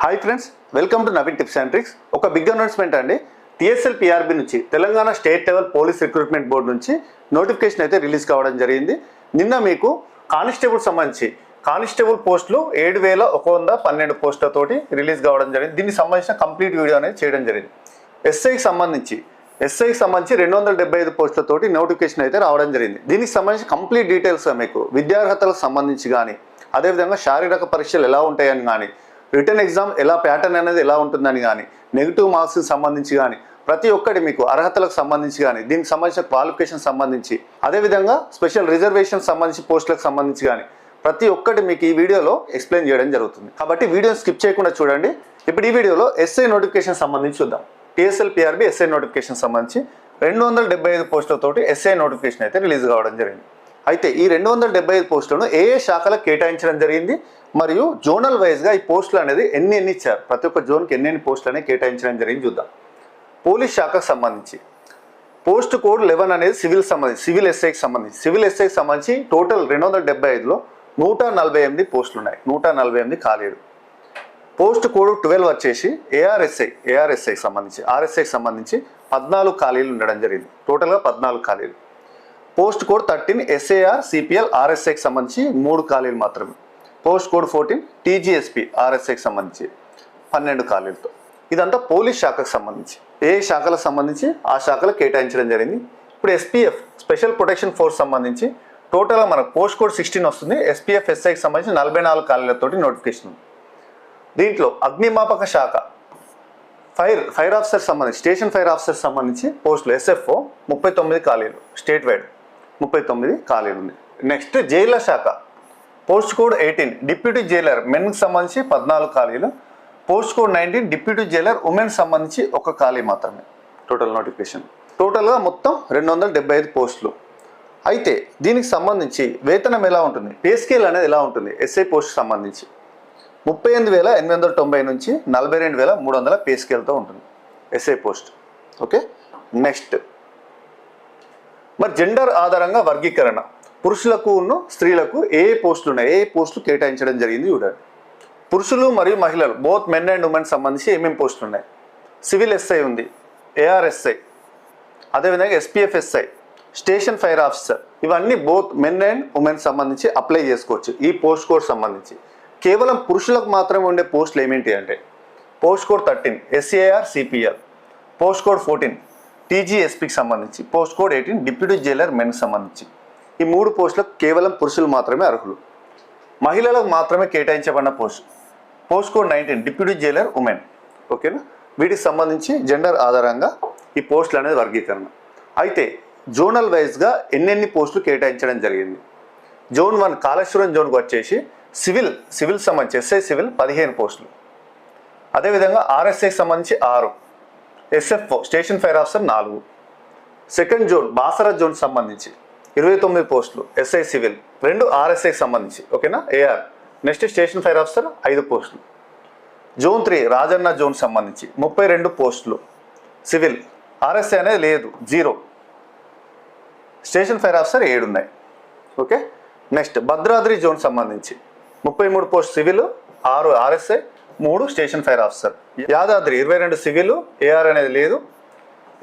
Hi friends, welcome to Naveen tips and tricks. ఒక big announcement అండి. TSL PRB నుంచి Telangana state level police recruitment board నుంచి notification అయితే release కావడం జరిగింది. నిన్న మీకు కానిస్టేబుల్ సంబంధించి కానిస్టేబుల్ పోస్టులు 7,112 పోస్టులతోటి రిలీజ్ కావడం జరిగింది. దీనికి సంబంధించిన కంప్లీట్ వీడియో అనేది చేయడం జరిగింది. ఎస్ఐకి సంబంధించి 275 పోస్టులతోటి నోటిఫికేషన్ అయితే రావడం జరిగింది. దీనికి సంబంధించి కంప్లీట్ డీటెయిల్స్ మీకు విద్యార్హతలకు సంబంధించి కానీ, అదేవిధంగా శారీరక పరీక్షలు ఎలా ఉంటాయని కానీ, రిటర్న్ ఎగ్జామ్ ఎలా ప్యాటర్న్ అనేది ఎలా ఉంటుందని కానీ, నెగిటివ్ మార్క్స్కి సంబంధించి కానీ, ప్రతి ఒక్కటి మీకు అర్హతలకు సంబంధించి కానీ, దీనికి సంబంధించిన క్వాలిఫికేషన్ సంబంధించి, అదేవిధంగా స్పెషల్ రిజర్వేషన్ సంబంధించి పోస్టులకు సంబంధించి కానీ ప్రతి ఒక్కటి మీకు ఈ వీడియోలో ఎక్స్ప్లెయిన్ చేయడం జరుగుతుంది. కాబట్టి వీడియోని స్కిప్ చేయకుండా చూడండి. ఇప్పుడు ఈ వీడియోలో ఎస్ఐ నోటిఫికేషన్ సంబంధించి చూద్దాం. టీఎస్ఎల్ పిఆర్బి ఎస్ఐ నోటిఫికేషన్ సంబంధించి 275 పోస్టులతోటి ఎస్ఐ నోటిఫికేషన్ అయితే రిలీజ్ కావడం జరిగింది. అయితే ఈ 275 పోస్టులను ఏ శాఖలకు కేటాయించడం జరిగింది, మరియు జోనల్ వైజ్గా ఈ పోస్టులు అనేది ఎన్ని ఇచ్చారు, ప్రతి ఒక్క జోన్కి ఎన్ని పోస్టులు అనేది కేటాయించడం జరిగింది చూద్దాం. పోలీస్ శాఖకు సంబంధించి పోస్ట్ కోడ్ 11 అనేది సివిల్ ఎస్ఐకి సంబంధించి టోటల్ 275లో 148 పోస్టులు ఉన్నాయి. 148 ఖాళీలు. పోస్ట్ కోడ్ 12 వచ్చేసి ఏఆర్ఎస్ఐకి సంబంధించి 14 ఖాళీలు ఉండడం జరిగింది. టోటల్గా 14 ఖాళీలు. పోస్ట్ కోడ్ 13 ఎస్ఏఆర్ సిపిఎల్ ఆర్ఎస్ఐకి సంబంధించి 3 ఖాళీలు మాత్రమే. పోస్ట్ కోడ్ 14 టీజీఎస్పీ ఆర్ఎస్ఐకి సంబంధించి 12 ఖాళీలతో. ఇదంతా పోలీస్ శాఖకు సంబంధించి ఏ శాఖలకు సంబంధించి ఆ శాఖలకు కేటాయించడం జరిగింది. ఇప్పుడు ఎస్పీఎఫ్ స్పెషల్ ప్రొటెక్షన్ ఫోర్స్ సంబంధించి టోటల్గా మనకు పోస్ట్ కోడ్ 16 వస్తుంది. ఎస్పీఎఫ్ ఎస్ఐకి సంబంధించి 44 ఖాళీలతోటి నోటిఫికేషన్ ఉంది. దీంట్లో అగ్నిమాపక శాఖ ఫైర్ ఆఫీసర్ సంబంధించి స్టేషన్ ఫైర్ ఆఫీసర్ సంబంధించి పోస్టులు ఎస్ఎఫ్ఓ 39 ఖాళీలు. స్టేట్ వైడ్ 39 ఖాళీలు ఉంది. నెక్స్ట్ జైళ్ల శాఖ పోస్ట్ కోడ్ 18 డిప్యూటీ జైలర్ మెన్కి సంబంధించి 14 ఖాళీలు. Post code 19 deputy jailer women సంబంధించి 1 ఖాళీ మాత్రమే. టోటల్ నోటిఫికేషన్ టోటల్గా మొత్తం 275 పోస్టులు. అయితే దీనికి సంబంధించి వేతనం ఎలా ఉంటుంది, పే స్కేల్ అనేది ఎలా ఉంటుంది, ఎస్ఐ పోస్ట్ సంబంధించి 38,890 నుంచి 42,300 పే స్కేల్తో ఉంటుంది ఎస్ఐ పోస్ట్. ఓకే. నెక్స్ట్ మరి జెండర్ ఆధారంగా వర్గీకరణ పురుషులకు స్త్రీలకు ఏ పోస్టులు ఉన్నాయి, ఏ పోస్టులు కేటాయించడం జరిగింది చూడండి. పురుషులు మరియు మహిళలు బోత్ మెన్ అండ్ ఉమెన్ సంబంధించి ఏమేమి పోస్టులు ఉన్నాయి. సివిల్ ఎస్ఐ ఉంది, ఏఆర్ఎస్ఐ, అదేవిధంగా SPF SI, station fire officer, ఇవన్నీ బోత్ మెన్ అండ్ ఉమెన్ సంబంధించి అప్లై చేసుకోవచ్చు. ఈ పోస్ట్ కోడ్ సంబంధించి కేవలం పురుషులకు మాత్రమే ఉండే పోస్టులు ఏమేంటి అంటే post code 13 SAR CPL, post code 14 టీజీఎస్పీకి సంబంధించి, పోస్ట్ కోడ్ 18 డిప్యూటీ జైలర్ మెన్కి సంబంధించి. ఈ 3 పోస్టులకు కేవలం పురుషులు మాత్రమే అర్హులు. మహిళలకు మాత్రమే కేటాయించబడిన post code 19 deputy jailer women. ఓకేనా. వీటికి సంబంధించి జెండర్ ఆధారంగా ఈ పోస్టులు అనేది వర్గీకరణ. అయితే జోనల్ వైజ్గా ఎన్ని పోస్టులు కేటాయించడం జరిగింది. జోన్ 1 కాళేశ్వరం జోన్కి వచ్చేసి సివిల్ సంబంధించి ఎస్ఐ సివిల్ 15 పోస్టులు. అదేవిధంగా ఆర్ఎస్ఐకి సంబంధించి 6, SFO station fire officer 4. Second zone Basara zone సంబంధించి 29 పోస్టులు ఎస్ఐ సివిల్, 2 ఆర్ఎస్ఐకి సంబంధించి. ఓకేనా. AR. Next station fire officer 5 పోస్టులు. జోన్ 3 రాజన్న జోన్ సంబంధించి 32 పోస్టులు సివిల్, ఆర్ఎస్ఐ అనేది లేదు, 0. స్టేషన్ ఫైర్ ఆఫీసర్ 7 ఉన్నాయి. ఓకే. నెక్స్ట్ భద్రాద్రి జోన్ సంబంధించి 33 post civil, 6 RSI, 3 station fire officer. Yadadri 22 civil, AR అనేది లేదు,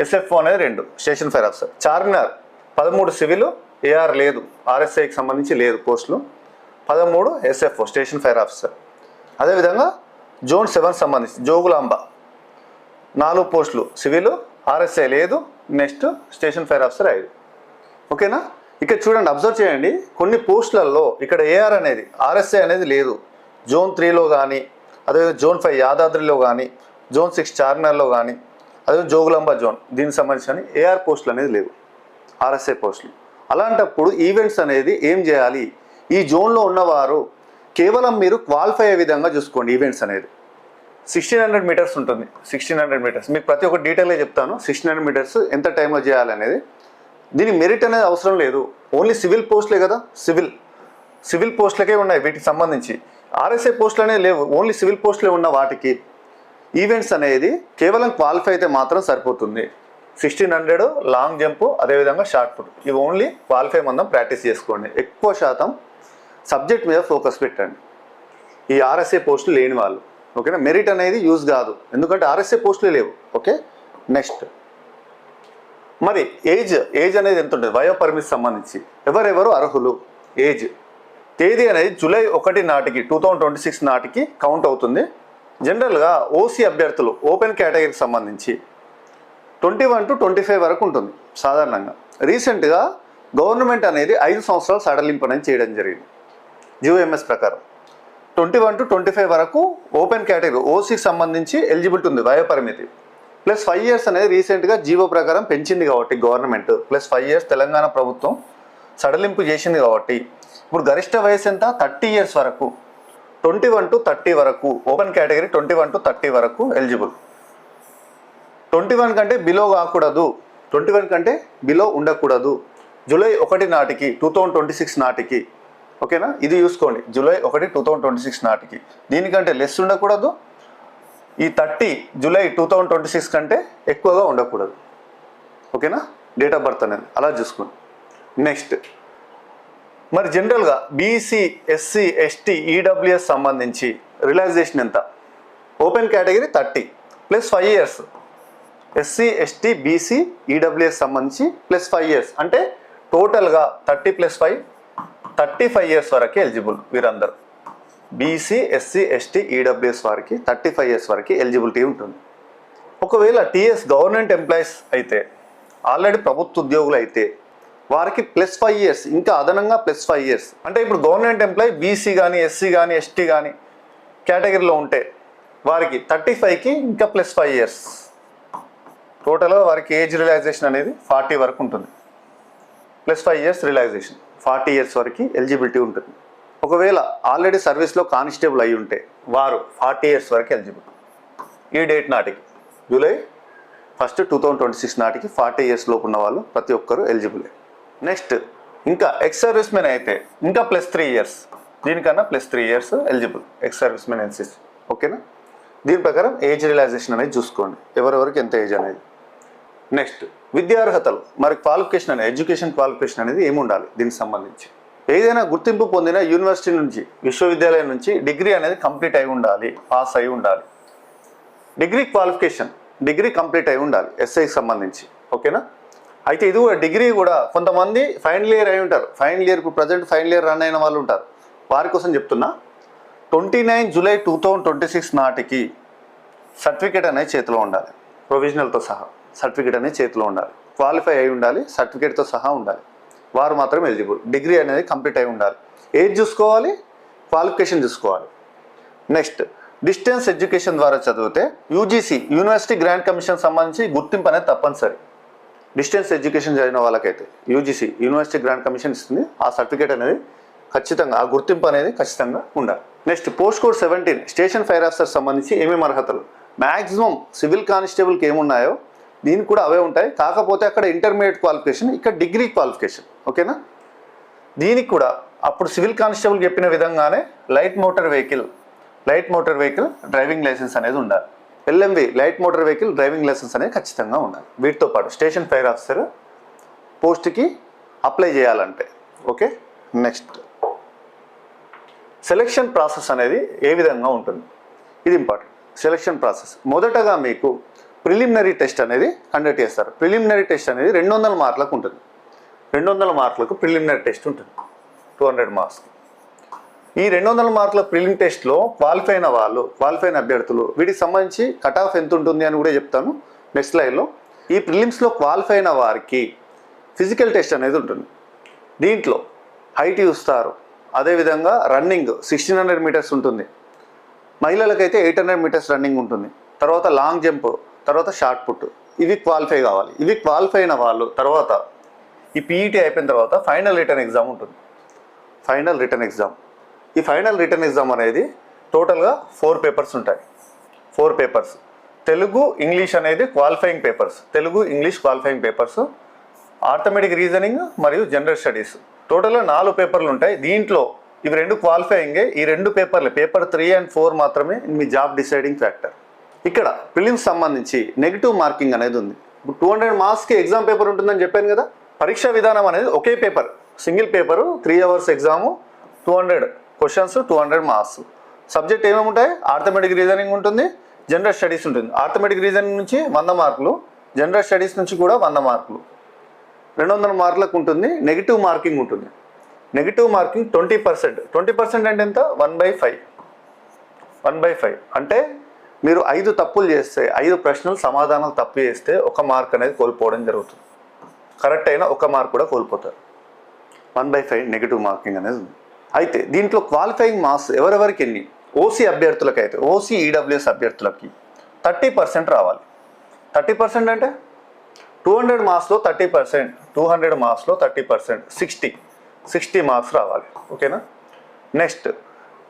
ఎస్ఎఫ్ఓ అనేది 2 station fire officer. Charminar 13 civil, AR లేదు, ఆర్ఎస్ఐకి సంబంధించి లేదు పోస్టులు, 13 ఎస్ఎఫ్ఓ స్టేషన్ ఫైర్ ఆఫీసర్. అదేవిధంగా జోన్ 7 సంబంధించి జోగులాంబ 4 పోస్టులు సివిల్, ఆర్ఎస్ఐ లేదు, నెక్స్ట్ స్టేషన్ ఫైర్ ఆఫీసర్ 5. ఓకేనా. ఇక్కడ చూడండి, అబ్జర్వ్ చేయండి, కొన్ని పోస్టులలో ఇక్కడ ఏఆర్ అనేది ఆర్ఎస్ఐ అనేది లేదు. జోన్ 3లో కానీ, అదేవిధంగా జోన్ 5 యాదాద్రిలో కానీ, జోన్ 6 చార్మినార్లో కానీ, అదే జోగులాంబ జోన్ దీనికి సంబంధించిన ఏఆర్ పోస్టులు అనేది లేవు, ఆర్ఎస్ఐ పోస్టులు. అలాంటప్పుడు ఈవెంట్స్ అనేది ఏం చేయాలి, ఈ జోన్లో ఉన్నవారు కేవలం మీరు క్వాలిఫై అయ్యే విధంగా చూసుకోండి. ఈవెంట్స్ అనేది 1600 మీటర్స్ ఉంటుంది. 1600 మీటర్స్ మీకు ప్రతి ఒక్క డీటెయిల్గా చెప్తాను. 1600 మీటర్స్ ఎంత టైంలో చేయాలనేది. దీని మెరిట్ అనేది అవసరం లేదు, ఓన్లీ సివిల్ పోస్టులే కదా, సివిల్ పోస్టులకే ఉన్నాయి వీటికి సంబంధించి. ఆర్ఎస్ఐ పోస్టులు అనేవి లేవు, ఓన్లీ సివిల్ పోస్టులే ఉన్న వాటికి ఈవెంట్స్ అనేది కేవలం క్వాలిఫై అయితే మాత్రం సరిపోతుంది. 1600 లాంగ్ జంప్, అదేవిధంగా షార్ట్ పుట్, ఇవి ఓన్లీ క్వాలిఫై మందం ప్రాక్టీస్ చేసుకోండి. ఎక్కువ శాతం సబ్జెక్ట్ మీద ఫోకస్ పెట్టండి. ఈ ఆర్ఎస్ఐ పోస్టులు లేని వాళ్ళు ఓకేనా, మెరిట్ అనేది యూజ్ కాదు, ఎందుకంటే ఆర్ఎస్ఏ పోస్టులే లేవు. ఓకే, నెక్స్ట్ మరి ఏజ్ అనేది ఎంత ఉంటుంది, వయో పరిమితి సంబంధించి ఎవరెవరు అర్హులు, ఏజ్ తేదీ అనేది జూలై 1 నాటికి 2026 నాటికి కౌంట్ అవుతుంది. జనరల్గా ఓసీ అభ్యర్థులు ఓపెన్ కేటగిరీకి సంబంధించి 21 to 25 వరకు ఉంటుంది సాధారణంగా. రీసెంట్గా గవర్నమెంట్ అనేది 5 సంవత్సరాలు సడలింపు అనేది చేయడం జరిగింది జిఓఎంఎస్ ప్రకారం. 21 to 25 వరకు ఓపెన్ కేటగిరీ ఓసీకి సంబంధించి ఎలిజిబిలిటీ ఉంది వయో పరిమితి. ప్లస్ 5 years అనేది రీసెంట్గా జీవో ప్రకారం పెంచింది కాబట్టి గవర్నమెంట్, ప్లస్ 5 years తెలంగాణ ప్రభుత్వం సడలింపు చేసింది కాబట్టి ఇప్పుడు గరిష్ట వయసు ఎంత, 30 years వరకు, 21 to 30 వరకు ఓపెన్ కేటగిరీ 21 to 30 వరకు ఎలిజిబుల్. 21 కంటే బిలో కాకూడదు, 21 కంటే బిలో ఉండకూడదు జూలై 1 నాటికి 2026 నాటికి. ఓకేనా, ఇది చూసుకోండి, జూలై 1 2026 నాటికి. దీనికంటే లెస్ ఉండకూడదు, ఈ 30 జూలై 2026 కంటే ఎక్కువగా ఉండకూడదు. ఓకేనా, డేట్ ఆఫ్ బర్త్ అనేది అలా చూసుకోండి. నెక్స్ట్ మరి జనరల్గా బీసీ ఎస్సీ ఎస్టీ ఈడబ్ల్యూఎస్ సంబంధించి రిలాక్సేషన్ ఎంత, open category 30 plus 5 years, SC ST BC EWS సంబంధించి ప్లస్ 5 years, అంటే టోటల్గా 30 + 5 35 years వరకు ఎలిజిబుల్ వీరందరూ. బీసీ ఎస్సీ ఎస్టీ ఈడబ్ల్యూఎస్ వారికి 35 years వరకు ఎలిజిబిలిటీ ఉంటుంది. ఒకవేళ టీఎస్ గవర్నమెంట్ ఎంప్లాయీస్ అయితే, ఆల్రెడీ ప్రభుత్వ ఉద్యోగులు అయితే వారికి ప్లస్ 5 years, ఇంకా అదనంగా ప్లస్ 5 years. అంటే ఇప్పుడు గవర్నమెంట్ ఎంప్లాయీ బీసీ కానీ ఎస్సీ కానీ ఎస్టీ కానీ కేటగిరీలో ఉంటే వారికి 35కి ఇంకా ప్లస్ 5 years. టోటల్గా వారికి ఏజ్ రిలాక్సేషన్ అనేది 40 వరకు ఉంటుంది, ప్లస్ 5 years రిలాక్సేషన్, 40 years వరకు ఎలిజిబిలిటీ ఉంటుంది. ఒకవేళ ఆల్రెడీ సర్వీస్లో కానిస్టేబుల్ అయి ఉంటే వారు 40 years వరకు ఎలిజిబుల్. ఈ డేట్ నాటికి జూలై 1 2026 నాటికి 40 years లోపు ఉన్న వాళ్ళు ప్రతి ఒక్కరూ ఎలిజిబులే. నెక్స్ట్ ఇంకా ఎక్స్ సర్వీస్ మెన్ అయితే ఇంకా ప్లస్ 3 years, దీనికన్నా plus 3 years eligible ex service men NCC. ఓకేనా, దీని ప్రకారం ఏజ్ రిలాక్సేషన్ అనేది చూసుకోండి, ఎవరెవరికి ఎంత ఏజ్ అనేది. నెక్స్ట్ విద్యార్హతలు, మరి క్వాలిఫికేషన్ అనేది ఎడ్యుకేషన్ క్వాలిఫికేషన్ అనేది ఏమి ఉండాలి దీనికి సంబంధించి. ఏదైనా గుర్తింపు పొందిన యూనివర్సిటీ నుంచి విశ్వవిద్యాలయం నుంచి డిగ్రీ అనేది కంప్లీట్ అయి ఉండాలి, పాస్ అయి ఉండాలి. డిగ్రీ క్వాలిఫికేషన్, డిగ్రీ కంప్లీట్ అయి ఉండాలి ఎస్ఐకి సంబంధించి. ఓకేనా, అయితే ఇది కూడా డిగ్రీ కూడా కొంతమంది ఫైనల్ ఇయర్ అయి ఉంటారు, ఫైనల్ ఇయర్ ఇప్పుడు ప్రజెంట్ ఫైనల్ ఇయర్ రన్ అయిన వాళ్ళు ఉంటారు, వారి కోసం చెప్తున్నా. 29 జూలై 2026 నాటికి సర్టిఫికేట్ అనేది చేతిలో ఉండాలి, ప్రొవిజనల్తో సహా సర్టిఫికేట్ అనేది చేతిలో ఉండాలి, క్వాలిఫై అయి ఉండాలి, సర్టిఫికేట్తో సహా ఉండాలి, వారు మాత్రం ఎలిజిబుల్. డిగ్రీ అనేది కంప్లీట్ అయి ఉండాలి, ఏజ్ చూసుకోవాలి, క్వాలిఫికేషన్ చూసుకోవాలి. నెక్స్ట్ డిస్టెన్స్ ఎడ్యుకేషన్ ద్వారా చదివితే యూజీసీ యూనివర్సిటీ గ్రాంట్ కమిషన్ సంబంధించి గుర్తింపు అనేది తప్పనిసరి. డిస్టెన్స్ ఎడ్యుకేషన్ చదివిన వాళ్ళకైతే యూజీసీ యూనివర్సిటీ గ్రాంట్ కమిషన్ ఇస్తుంది, ఆ సర్టిఫికేట్ అనేది ఖచ్చితంగా, ఆ గుర్తింపు అనేది ఖచ్చితంగా ఉండాలి. Next post code 17 station fire officer సంబంధించి ఏమేమి అర్హతలు, మ్యాక్సిమం సివిల్ కానిస్టేబుల్కి ఏమున్నాయో దీనికి కూడా అవే ఉంటాయి, కాకపోతే అక్కడ ఇంటర్మీడియట్ క్వాలిఫికేషన్, ఇక్కడ డిగ్రీ క్వాలిఫికేషన్. ఓకేనా, దీనికి కూడా అప్పుడు సివిల్ కానిస్టేబుల్ చెప్పిన విధంగానే light motor vehicle driving licence అనేది ఉండాలి, LMV light motor vehicle driving licence అనేది ఖచ్చితంగా ఉండాలి. వీటితో పాటు స్టేషన్ ఫైర్ ఆఫీసర్ పోస్ట్కి అప్లై చేయాలంటే. ఓకే, నెక్స్ట్ సెలెక్షన్ ప్రాసెస్ అనేది ఏ విధంగా ఉంటుంది, ఇది ఇంపార్టెంట్. సెలెక్షన్ ప్రాసెస్ మొదటగా మీకు ప్రిలిమినరీ టెస్ట్ అనేది కండక్ట్ చేస్తారు. ప్రిలిమినరీ టెస్ట్ అనేది 200 మార్కులకు ఉంటుంది, 200 మార్కులకు ప్రిలిమినరీ టెస్ట్ ఉంటుంది, 200 మార్క్స్. ఈ 200 మార్కుల ప్రిలిమ్ టెస్ట్లో క్వాలిఫై అయిన అభ్యర్థులు వీటికి సంబంధించి కట్ ఆఫ్ ఎంత ఉంటుంది అని కూడా చెప్తాను నెక్స్ట్ స్లైడ్లో. ఈ ప్రిలిమ్స్లో క్వాలిఫై అయిన వారికి ఫిజికల్ టెస్ట్ అనేది ఉంటుంది. దీంట్లో హైట్ చూస్తారు, అదేవిధంగా రన్నింగ్ 1600 మీటర్స్ ఉంటుంది, మహిళలకైతే 800 మీటర్స్ రన్నింగ్ ఉంటుంది, తర్వాత లాంగ్ జంప్, తర్వాత షార్ట్ పుట్. ఇవి క్వాలిఫై కావాలి. ఇవి క్వాలిఫై అయిన వాళ్ళు తర్వాత ఈ పీఈటీ అయిపోయిన తర్వాత ఫైనల్ రిటర్న్ ఎగ్జామ్ ఉంటుంది. ఫైనల్ రిటర్న్ ఎగ్జామ్, ఈ ఫైనల్ రిటర్న్ ఎగ్జామ్ అనేది టోటల్గా 4 పేపర్స్ ఉంటాయి. 4 పేపర్స్, తెలుగు ఇంగ్లీష్ అనేది qualifying papers, Telugu English qualifying papers, arithmetic reasoning మరియు జనరల్ స్టడీస్. టోటల్గా 4 పేపర్లు ఉంటాయి. దీంట్లో ఇవి 2 క్వాలిఫైయింగే. ఈ 2 పేపర్లు పేపర్ 3 and 4 మాత్రమే మీ జాబ్ డిసైడింగ్ ఫ్యాక్టర్. ఇక్కడ ప్రిలిమ్స్ సంబంధించి నెగిటివ్ మార్కింగ్ అనేది ఉంది. ఇప్పుడు 200 మార్క్స్కి ఎగ్జామ్ పేపర్ ఉంటుందని చెప్పాను కదా. పరీక్షా విధానం అనేది ఒకే paper, single paper, 3 hours exam, 200 questions, 200 marks. Subject ఏమేమి ఉంటాయి? ఆర్థమెటిక్ రీజనింగ్ ఉంటుంది, జనరల్ స్టడీస్ ఉంటుంది. ఆర్థమెటిక్ రీజనింగ్ నుంచి 100 మార్కులు, జనరల్ స్టడీస్ నుంచి కూడా 100 మార్కులు, 200 మార్కులకు ఉంటుంది. నెగిటివ్ మార్కింగ్ ఉంటుంది. Negative marking 20%. 20% అంటే ఎంత? 1/5. 1/5 అంటే మీరు 5 తప్పులు చేస్తే, 5 ప్రశ్నలు సమాధానాలు తప్పు చేస్తే 1 మార్క్ అనేది కోల్పోవడం జరుగుతుంది. కరెక్ట్ అయినా 1 మార్క్ కూడా కోల్పోతారు. 1/5 నెగిటివ్ మార్కింగ్ అనేది ఉంది. అయితే దీంట్లో క్వాలిఫైయింగ్ మార్క్స్ ఎవరెవరికి ఎన్ని? ఓసీ అభ్యర్థులకి అయితే, ఓసీ ఈడబ్ల్యూఎస్ అభ్యర్థులకి 30% రావాలి. 30% అంటే 200 మార్క్స్లో 30%, 200 మార్క్స్లో 30%, 60 మార్క్స్ రావాలి. ఓకేనా? నెక్స్ట్